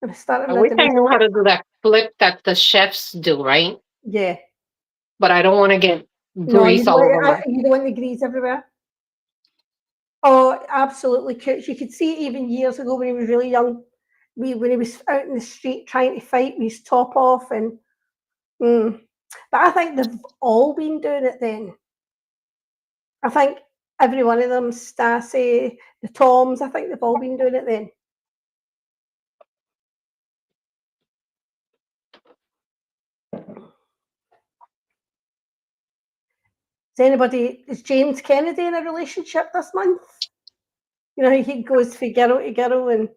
I'm starting I wish I knew how to do that flip that the chefs do, right? Yeah. But I don't want to get grease all over. You don't want the grease everywhere. Oh, absolutely. You could see it even years ago when he was really young. When he was out in the street trying to fight with his top off and. But I think they've all been doing it then. I think every one of them, Stassi, the Toms, I think they've all been doing it then. Is James Kennedy in a relationship this month? You know, he goes from girl to girl and,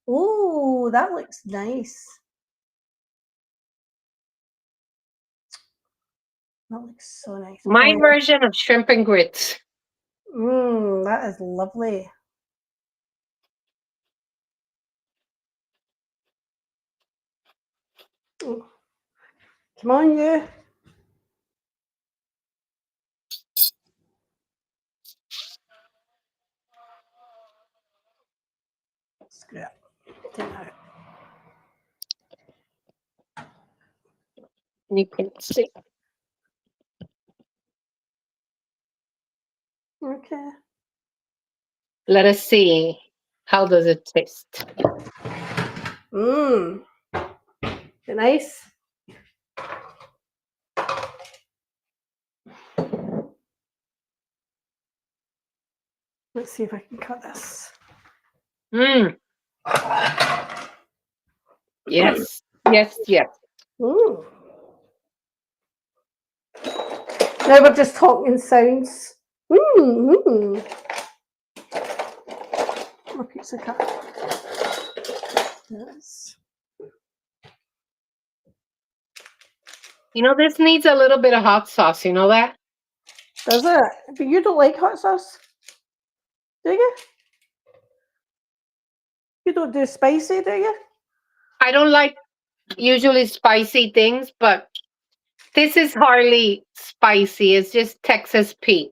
oh, that looks nice. That looks so nice. My version of shrimp and grits. That is lovely. Oh. Come on, you. Screw it. Take that out. You can see. Okay. Let us see. How does it taste? Is it nice? Let's see if I can cut this. Yes. Yes, yes. Now we're just talking sounds. My pizza cut. Yes. You know, this needs a little bit of hot sauce. You know that? Does it? But you don't like hot sauce, do you? You don't do spicy, do you? I don't like usually spicy things, but this is hardly spicy. It's just Texas Pete.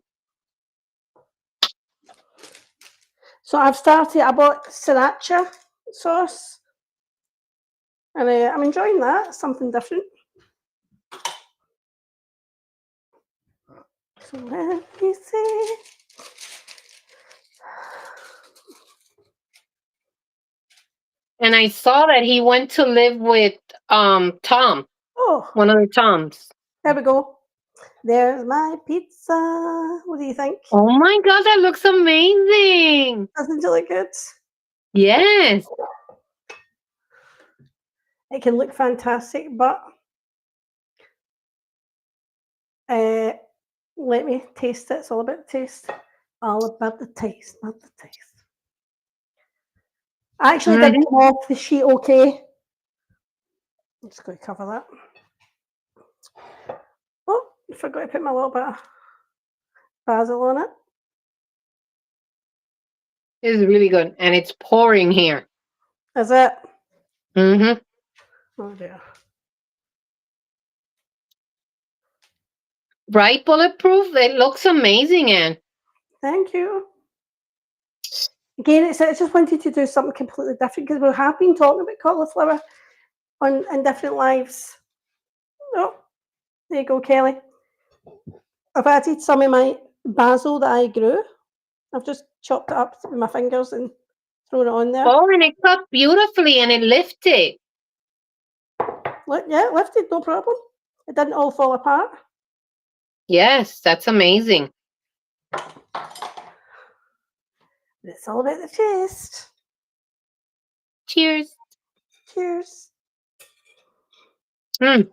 So I bought sriracha sauce, and I'm enjoying that. Something different. So let me see. And I saw that he went to live with Tom, Oh, one of the Toms. there we go. There's my pizza. What do you think? Oh my god, that looks amazing. Doesn't it look good? Yes. It can look fantastic, but let me taste it. It's all about the taste. All about the taste, not the taste. I actually did come off the sheet okay. I'm just going to cover that. Oh, I forgot to put my little bit of basil on it. It's really good. And it's pouring here. Is it? Mm-hmm. Oh dear. Right, Bulletproof? It looks amazing, Anne. Thank you. Again, I just wanted to do something completely different because we have been talking about cauliflower in different lives. Oh, there you go, Kelly. I've added some of my basil that I grew. I've just chopped it up with my fingers and thrown it on there. Oh, and it cut beautifully and it lifted. Look, yeah, it lifted, no problem. It didn't all fall apart. Yes, that's amazing. It's all about the taste. Cheers. Cheers. Mm.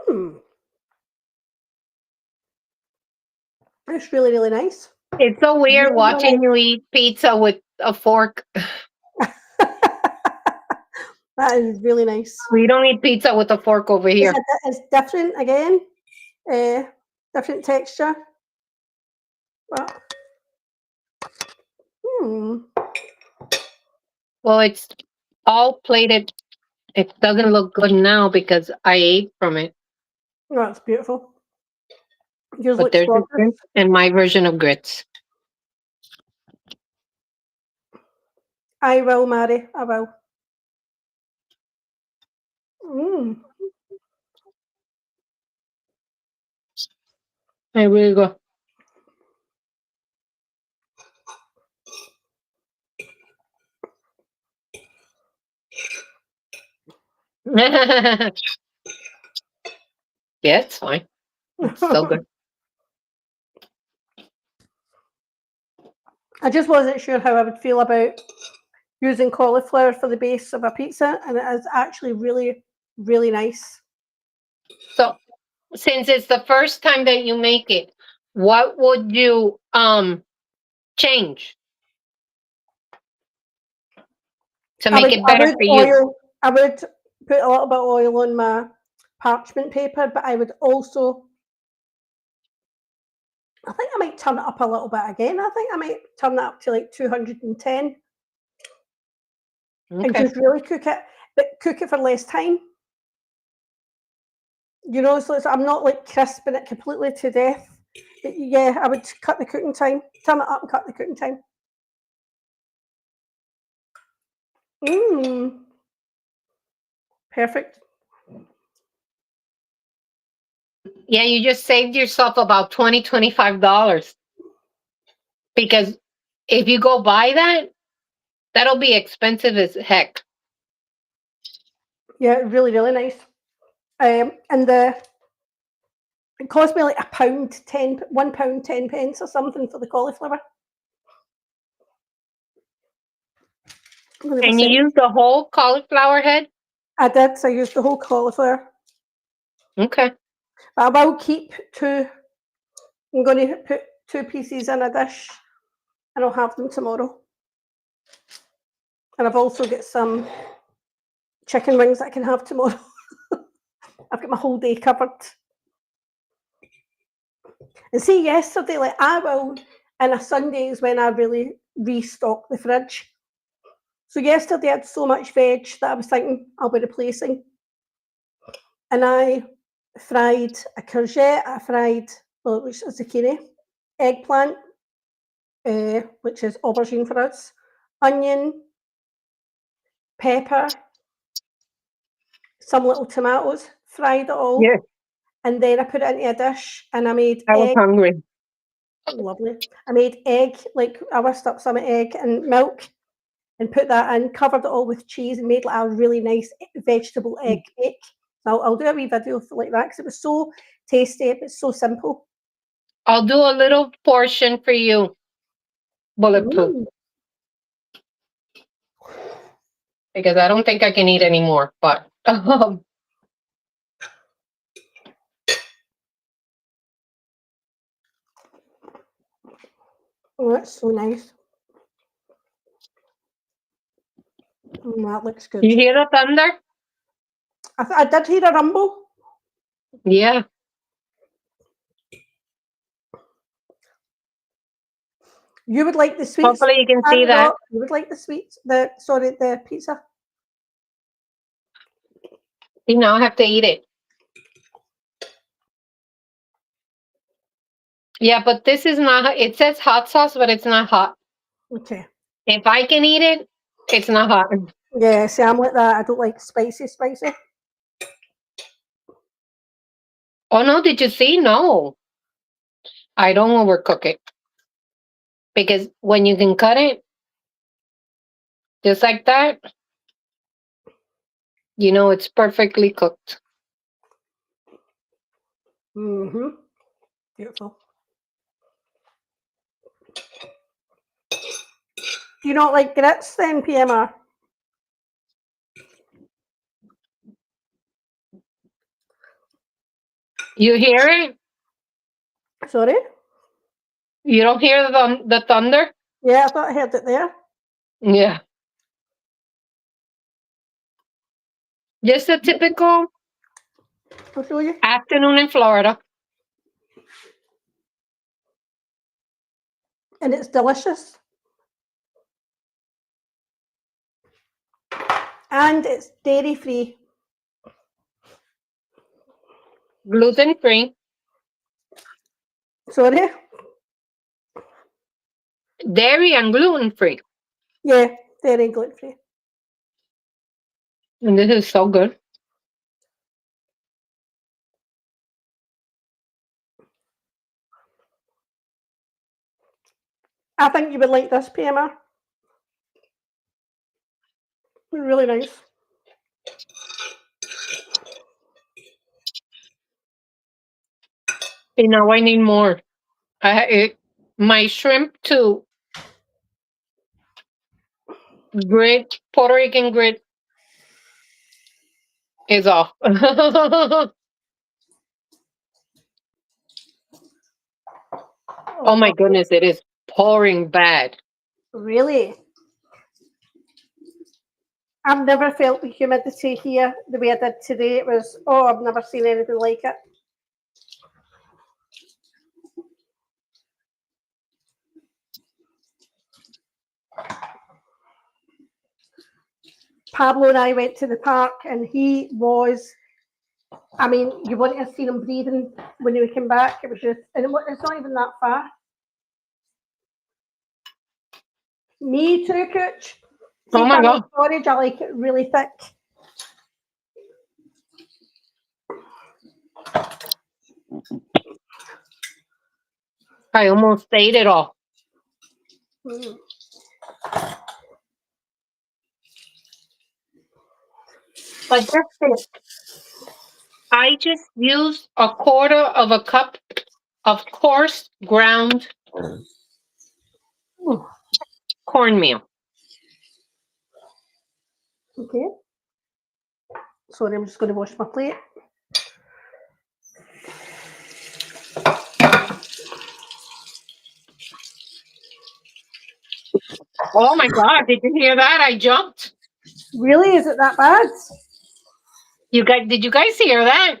Mm. It's really, really nice. It's so weird Really, really watching you eat pizza with a fork. That is really nice. We don't eat pizza with a fork over here. It's different again. Different texture. But, Well, it's all plated. It doesn't look good now because I ate from it. Oh, it's beautiful. Yours But looks there's a gorgeous. grits and my version of grits. I will, Mary. I will. Mm. There we go. Yeah, it's fine. It's so good. I just wasn't sure how I would feel about using cauliflower for the base of a pizza, and it is actually really, really nice. So, since it's the first time that you make it, what would you change to make it better for you? I would put a little bit of oil on my parchment paper, but I would also, I think I might turn it up a little bit again. I think I might turn that up to like 210 and Okay. just really cook it, but cook it for less time. You know, so I'm not like crisping it completely to death. But yeah, I would cut the cooking time, turn it up and cut the cooking time. Mmm. Perfect. Yeah, you just saved yourself about $25 because if you go buy that, that'll be expensive as heck. Yeah, really, really nice. And it cost me like £1 10 or something for the cauliflower. And you use the whole cauliflower head? I did, so I used the whole cauliflower. Okay. But I will keep two. I'm going to put 2 pieces in a dish and I'll have them tomorrow. And I've also got some chicken wings that I can have tomorrow. I've got my whole day covered. And see, yesterday, like I will, and a Sunday is when I really restock the fridge. So yesterday I had so much veg that I was thinking I'll be replacing. And I fried a courgette, I fried, which is zucchini, eggplant, which is aubergine for us, onion, pepper, some little tomatoes, fried it all, Yeah, and then I put it into a dish and I made I was egg. hungry. Lovely. I made egg, like I whisked up some egg and milk and put that in, covered it all with cheese and made like a really nice vegetable egg bake. So I'll do a wee video like that because it was so tasty, but so simple. I'll do a little portion for you, Bulletproof, Mm. because I don't think I can eat anymore. But Oh, that's so nice. That looks good. you hear the thunder? I did hear a rumble. Yeah. You would like the sweets. Hopefully you can see that. You would like the sweets. The pizza. You now I have to eat it. Yeah, but this is not. It says hot sauce, but it's not hot. Okay. If I can eat it, it's not hot. Yeah, see, I'm like that. I don't like spicy. Oh no! Did you see? No, I don't overcook it because when you can cut it just like that, you know it's perfectly cooked. Mm-hmm. Beautiful. Do you not like grits then, PMR? You hear it? Sorry? You don't hear the thunder? Yeah, I thought I heard it there. Yeah. Just a typical I'll show you. afternoon in Florida. And it's delicious. And it's dairy free. Gluten free. Sorry? Dairy and gluten free. Yeah, dairy and gluten free. And this is so good. I think you would like this, PMR. Really nice. You know, I need more. My shrimp to grit, Puerto Rican grit is off. Oh my goodness, it is pouring bad. Really? I've never felt the humidity here the way I did today. It was, I've never seen anything like it. Pablo and I went to the park and he was, I mean, you wouldn't have seen him breathing when we came back. It was just, and it's not even that far. Me too, Cooch. Oh my God. Storage, I like it really thick. I almost ate it all. Mm. But that's it. I just used a quarter of a cup of coarse ground Ooh, cornmeal. okay. Sorry, I'm just going to wash my plate. Oh my God, did you hear that? I jumped. Really? Is it that bad? Did you guys hear that?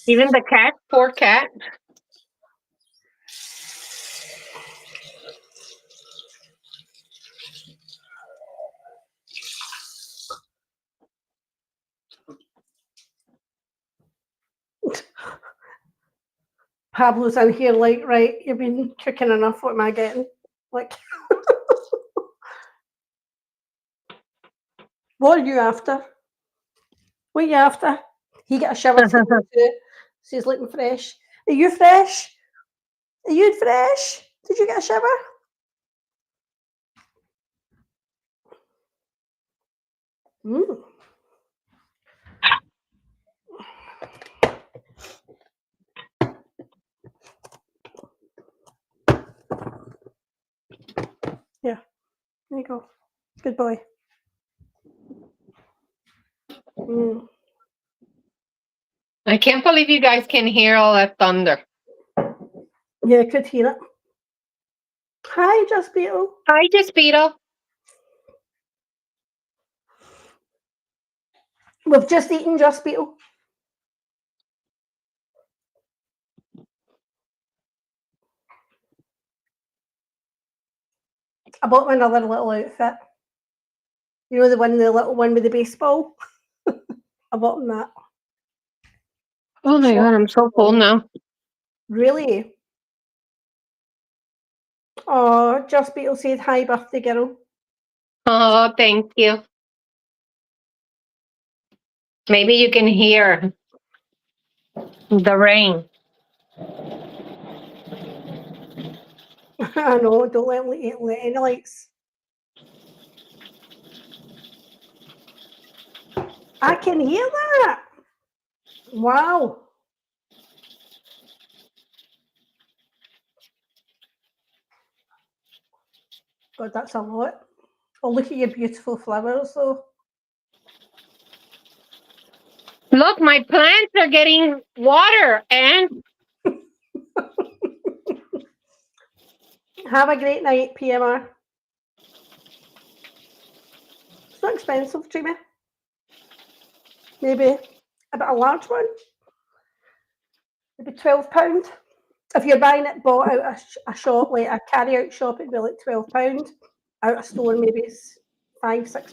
Even the cat, poor cat. Pablo's in here like, right, you've been cooking enough, what am I getting? Like, what are you after? What are you after? He got a shower today too, so he's looking fresh. Are you fresh? Are you fresh? Did you get a shower? Mm. Yeah, there you go. Good boy. Mm. I can't believe you guys can hear all that thunder. Yeah, I could hear it. Hi, Just Beetle. Hi, Despito. We've just eaten Just Beetle. I bought him another little outfit. You know the little one with the baseball? I bought him that. Oh my God, I'm so full now. Really? Oh, Just Beetle said hi, birthday girl. Oh, thank you. Maybe you can hear the rain. I know, don't let any lights. I can hear that. Wow. God, that's a lot. Oh, look at your beautiful flowers, though. Look, my plants are getting water, and Have a great night, PMR. It's not expensive, Jamie. Maybe a bit a large one. Maybe £12. If you're buying it bought out a shop, like a carry-out shop, it'd be like £12. Out of store, maybe it's £5-6.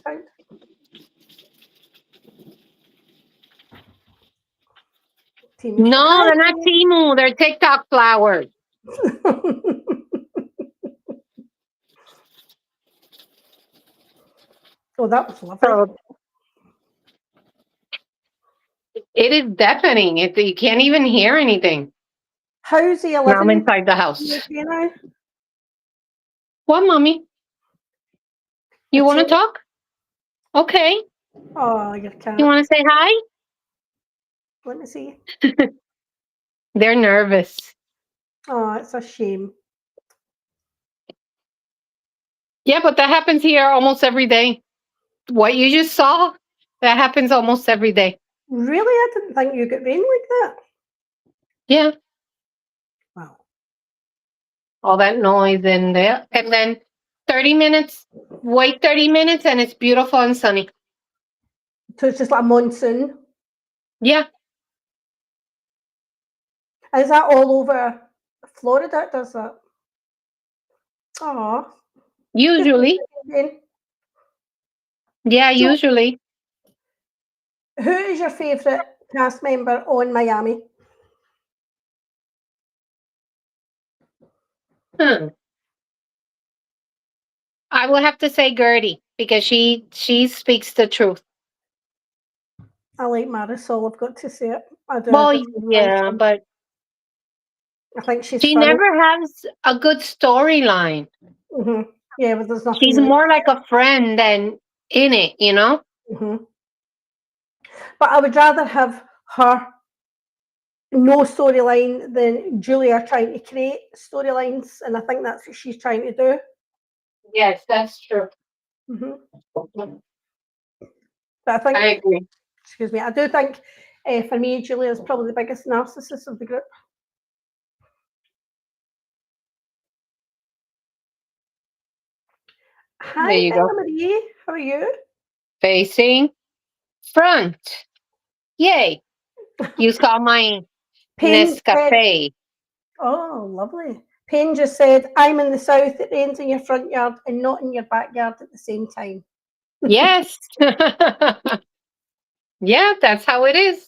no, they're not Timu. They're TikTok flowers. Oh, that was lovely. So it is deafening. You can't even hear anything. How's the Now 11? I'm inside the house. You know? What, Mommy? You want to two. talk? Okay. Oh, your cat. You want to say hi? Let me see. They're nervous. Oh, it's a shame. Yeah, but that happens here almost every day. What you just saw, that happens almost every day. Really? I didn't think you got rain like that. Yeah. Wow. All that noise in there. And then 30 minutes, wait 30 minutes, and it's beautiful and sunny. So it's just like a monsoon. Yeah. Is that all over Florida? It does that? Oh. Usually. Yeah, So, usually. who is your favourite cast member on Miami? I will have to say Gertie because she speaks the truth. I like Marisol, I've got to say it. I do. Well, I just yeah, but I think she's she funny. never has a good storyline. Mm-hmm. Yeah, but there's nothing She's like more like a friend than in it, you know? Mm-hmm. But I would rather have her no storyline than Julia trying to create storylines, and I think that's what she's trying to do. Yes, that's true. Mm-hmm. But I think, I agree. excuse me, I do think for me, Julia is probably the biggest narcissist of the group. There Hi, you Bella go. Marie. How are you? Facing front. Yay. You saw my Payne said, Nescafe. oh, lovely. Payne just said, I'm in the south, it rains in your front yard and not in your backyard at the same time. Yes. Yeah, that's how it is.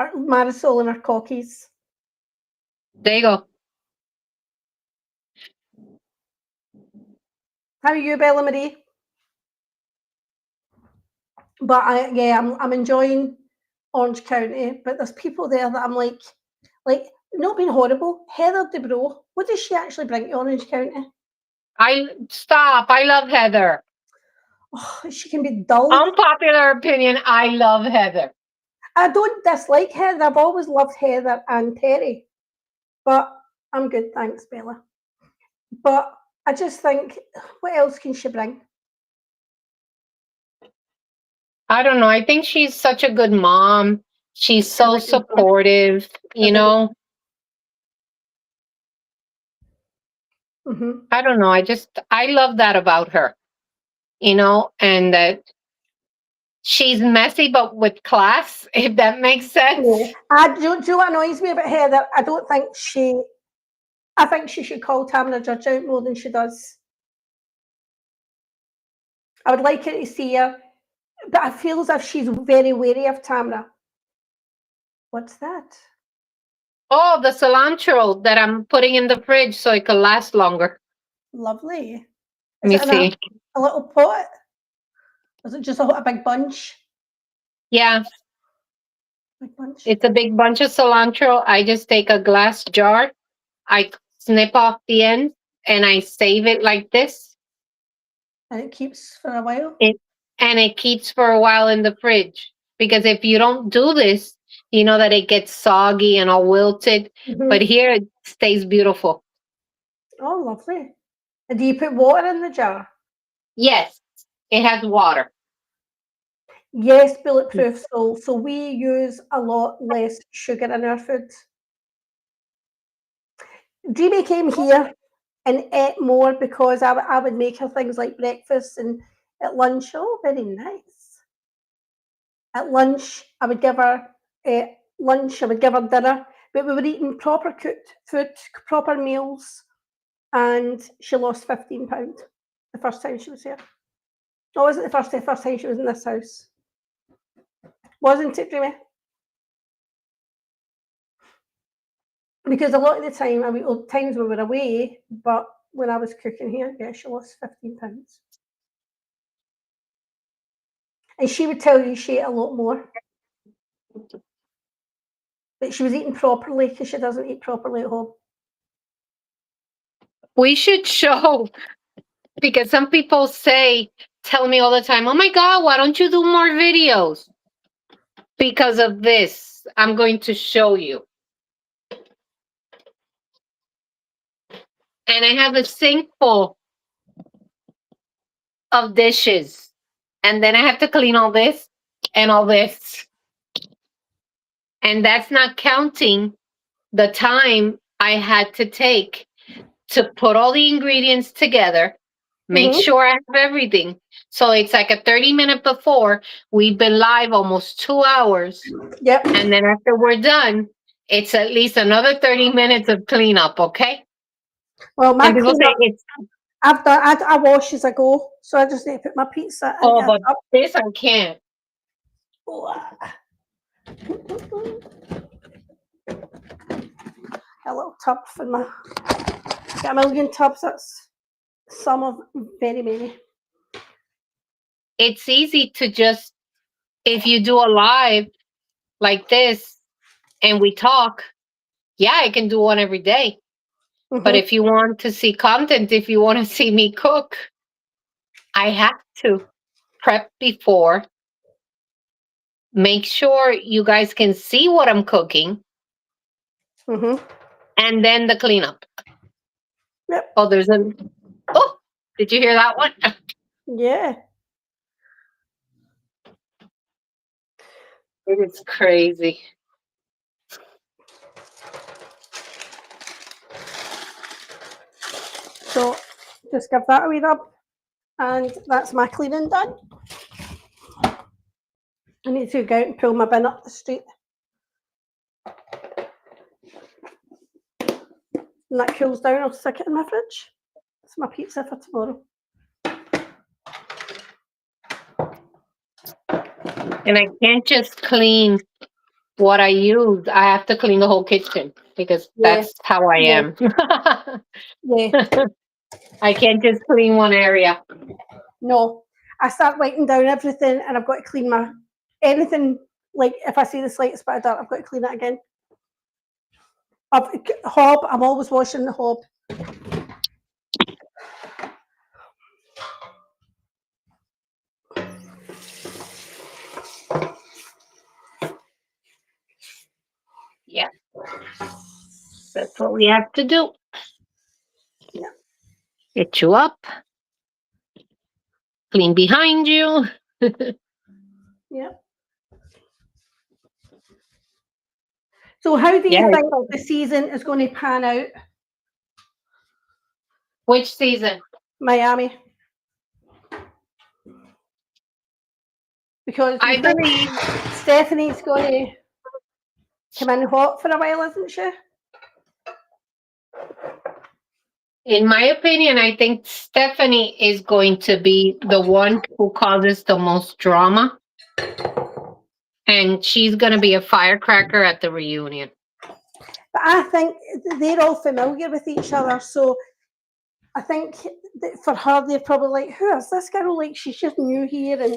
Marisol and her cockies. There you go. How are you, Bella Marie? But I'm enjoying Orange County. But there's people there that I'm like not being horrible. Heather Dubrow, what does she actually bring to Orange County? Stop. I love Heather. Oh, she can be dull. Unpopular opinion. I love Heather. I don't dislike Heather. I've always loved Heather and Terry. But I'm good, thanks, Bella. But I just think, what else can she bring? I don't know. I think she's such a good mom. She's so Really good mom. supportive, you know. Mm-hmm. I don't know. I love that about her, you know, and that she's messy but with class, if that makes sense. Yeah. Do you know what annoys me about Heather? I think she should call Tamara Judge out more than she does. I would like her to see her, but I feel as if she's very wary of Tamara. What's that? Oh, the cilantro that I'm putting in the fridge so it can last longer. Lovely. Let me see. A little pot? Is it just a big bunch? Yeah. Big bunch. It's a big bunch of cilantro. I just take a glass jar, I snip off the end, and I save it like this. And it keeps for a while? And it keeps for a while in the fridge. Because if you don't do this, you know that it gets soggy and all wilted. Mm-hmm. But here it stays beautiful. Oh, lovely. And do you put water in the jar? Yes, it has water. Yes, bulletproof. So we use a lot less sugar in our food. Dreamy came here and ate more because I would make her things like breakfast and at lunch. Oh, very nice. At lunch, I would give her lunch, I would give her dinner, but we were eating proper cooked food, proper meals, and she lost 15 pounds the first time she was here. No, it wasn't the first time she was in this house. Wasn't it, Dreamy? Because a lot of the time, times we were away, but when I was cooking here, yeah, she lost 15 pounds. And she would tell you she ate a lot more. But she was eating properly because she doesn't eat properly at home. We should show, because some people tell me all the time, oh my God, why don't you do more videos? Because of this, I'm going to show you. And I have a sink full of dishes. And then I have to clean all this and all this. And that's not counting the time I had to take to put all the ingredients together, make sure I have everything. So it's like a 30-minute before. We've been live almost 2 hours. Yep. And then after we're done, it's at least another 30 minutes of cleanup, okay? Well, my people say it's... I wash as I go, so I just need to put my pizza in. Oh, but this I can't. A little tub for got a million tubs. That's some of very many. It's easy to just, if you do a live like this and we talk, yeah, I can do one every day. But if you want to see content, if you want to see me cook, I have to prep before, make sure you guys can see what I'm cooking, and then the cleanup. Yep. Oh, did you hear that one? Yeah. It is crazy. So just give that a wee rub, and that's my cleaning done. I need to go out and pull my bin up the street. When that cools down, I'll stick it in my fridge. It's my pizza for tomorrow. And I can't just clean what I use, I have to clean the whole kitchen because Yeah, that's how I yeah, am. yeah. I can't just clean one area. No, I start writing down everything, and I've got to clean my anything. Like if I see the slightest bit of dirt, I've got to clean it again. Hob, I'm always washing the hob. Yeah, that's what we have to do. Yeah. Get you up, clean behind you. Yeah. So, how do Yeah. you think the season is going to pan out? Which season? Miami. Because I you think believe, Stephanie's going to come in hot for a while, isn't she? in my opinion, I think Stephanie is going to be the one who causes the most drama. And she's going to be a firecracker at the reunion. But I think they're all familiar with each other. So I think that for her, they're probably like, who is this girl? Like, she's just new here. And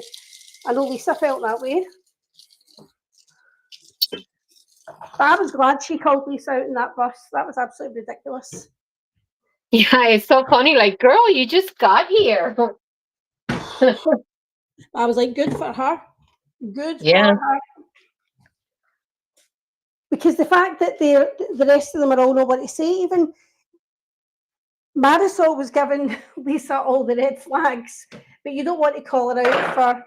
I know Lisa felt that way. But I was glad she called Lisa out in that bus. That was absolutely ridiculous. Yeah, it's so funny. Like, girl, you just got here. I was like, good for her. Good Yeah. for her. Because the fact that the rest of them are all know what to say, even Marisol was giving Lisa all the red flags, but you don't want to call her out for.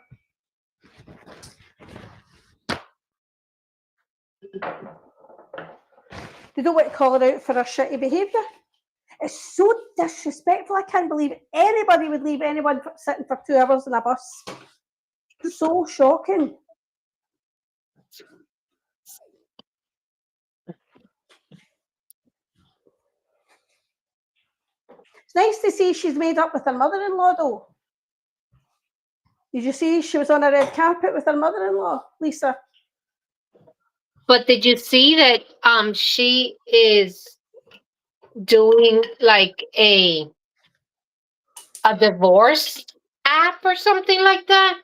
They don't want to call her out for her shitty behaviour. It's so disrespectful. I can't believe anybody would leave anyone sitting for 2 hours in a bus. So shocking. It's nice to see she's made up with her mother-in-law, though. Did you see she was on a red carpet with her mother-in-law, Lisa? But did you see that she is doing like a divorce app or something like that?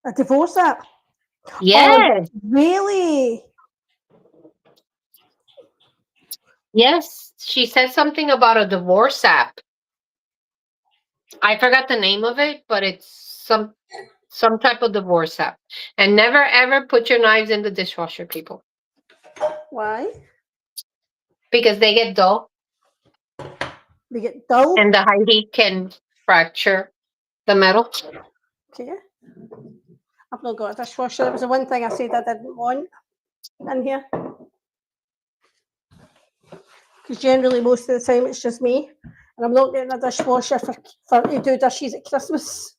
A divorce app? Oh, Yes. really? Yes. She said something about a divorce app. I forgot the name of it, but it's some type of divorce app. And never ever put your knives in the dishwasher, people. Why? Because they get dull They get dull? and the high heat can fracture the metal. Okay. I've not got a dishwasher. That was the one thing I said I didn't want in here. Because generally, most of the time, it's just me. And I'm not getting a dishwasher for to do dishes at Christmas.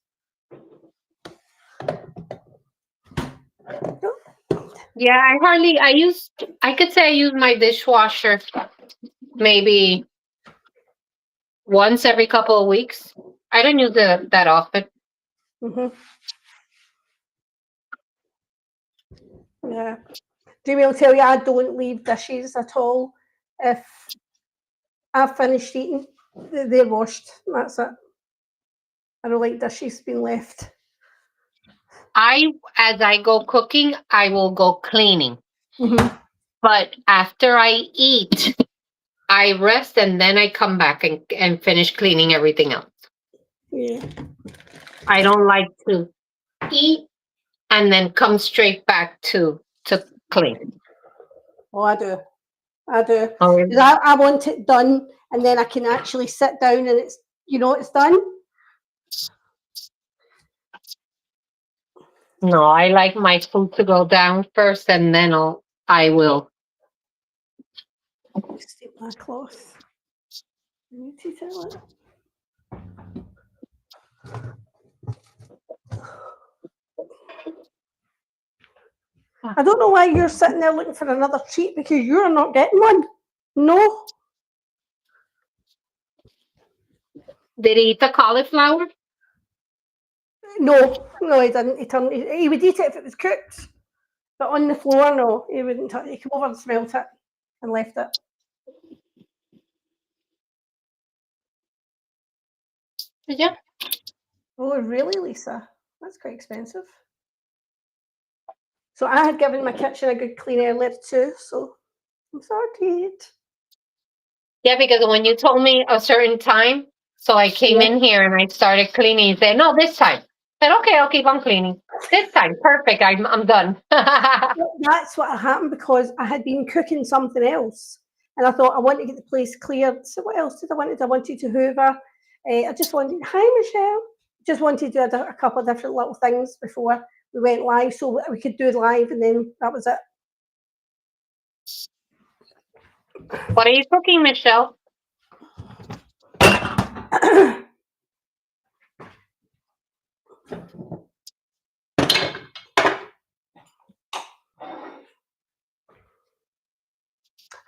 Yeah, I could say I use my dishwasher maybe once every couple of weeks. I don't use it that often. Mm-hmm. Yeah. Jamie will tell you I don't leave dishes at all. If I've finished eating, they're washed. That's it. I don't like dishes being left. As I go cooking, I will go cleaning. Mm-hmm. But after I eat, I rest and then I come back and finish cleaning everything else. Yeah. I don't like to eat and then come straight back to clean. Oh, I do. I do. Oh, 'Cause I want it done, and then I can actually sit down and it's done. no, I like my food to go down first and then I will. Steal my cloth. I need to tell it. I don't know why you're sitting there looking for another treat because you're not getting one. No. Did he eat the cauliflower? No, he didn't. He would eat it if it was cooked. But on the floor, no, he wouldn't touch it. He came over and smelt it and left it. Yeah. Oh, really, Lisa? That's quite expensive. So I had given my kitchen a good clean earlier too, so I'm sorted. Yeah, because when you told me a certain time, so I came in here and I started cleaning. You said, no, this time. I said, okay, I'll keep on cleaning. This time, perfect. I'm done. That's what happened because I had been cooking something else, and I thought I want to get the place cleared. So what else did I want? I wanted to hoover. I just wanted. Hi, Michelle. Just wanted to do a couple of different little things before we went live, so we could do live, and then that was it. What are you cooking, Michelle?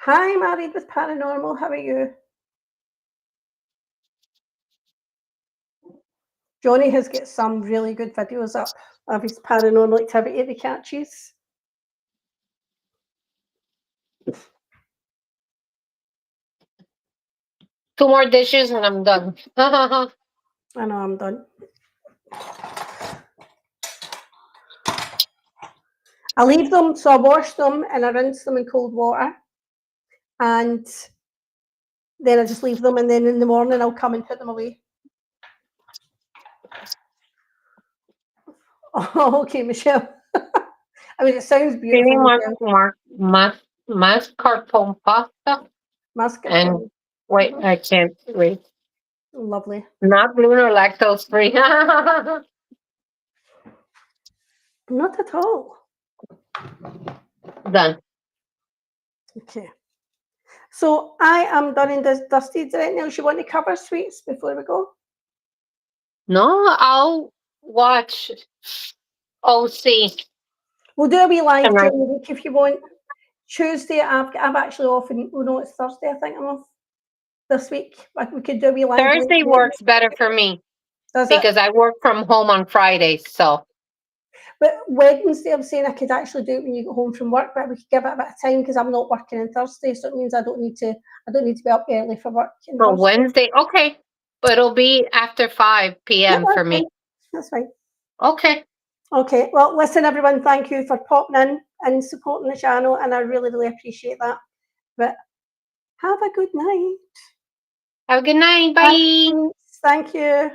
Hi, Married with Paranormal. How are you? Johnny has got some really good videos up of his paranormal activity that he catches. 2 more dishes and I'm done. I know I'm done. I leave them, so I wash them and I rinse them in cold water. And then I just leave them, and then in the morning I'll come and put them away. Oh, okay, Michelle. I mean, it sounds beautiful. Mascarpone pasta. Mascarpone. And wait, I can't read. Lovely. Not gluten or lactose free. Not at all. Done. Okay. So I am done and dusted. Is there anything else you want to cover, sweets, before we go? No, I'll watch OC. We'll do a wee live Tonight. during the week if you want. Tuesday, I'm actually off, and oh no, it's Thursday. I think I'm off this week. But we could do a wee live. Thursday works better for me because I work from home on Fridays. So, but Wednesday, I'm saying I could actually do it when you get home from work, but we could give it a bit of time because I'm not working on Thursday, so it means I don't need to be up early for work. so Wednesday, okay, but it'll be after 5 p.m. for me. That's fine. Okay. Okay. Well, listen, everyone. Thank you for popping in and supporting the channel, and I really, really appreciate that. But have a good night. Have a good night. Bye. Thank you.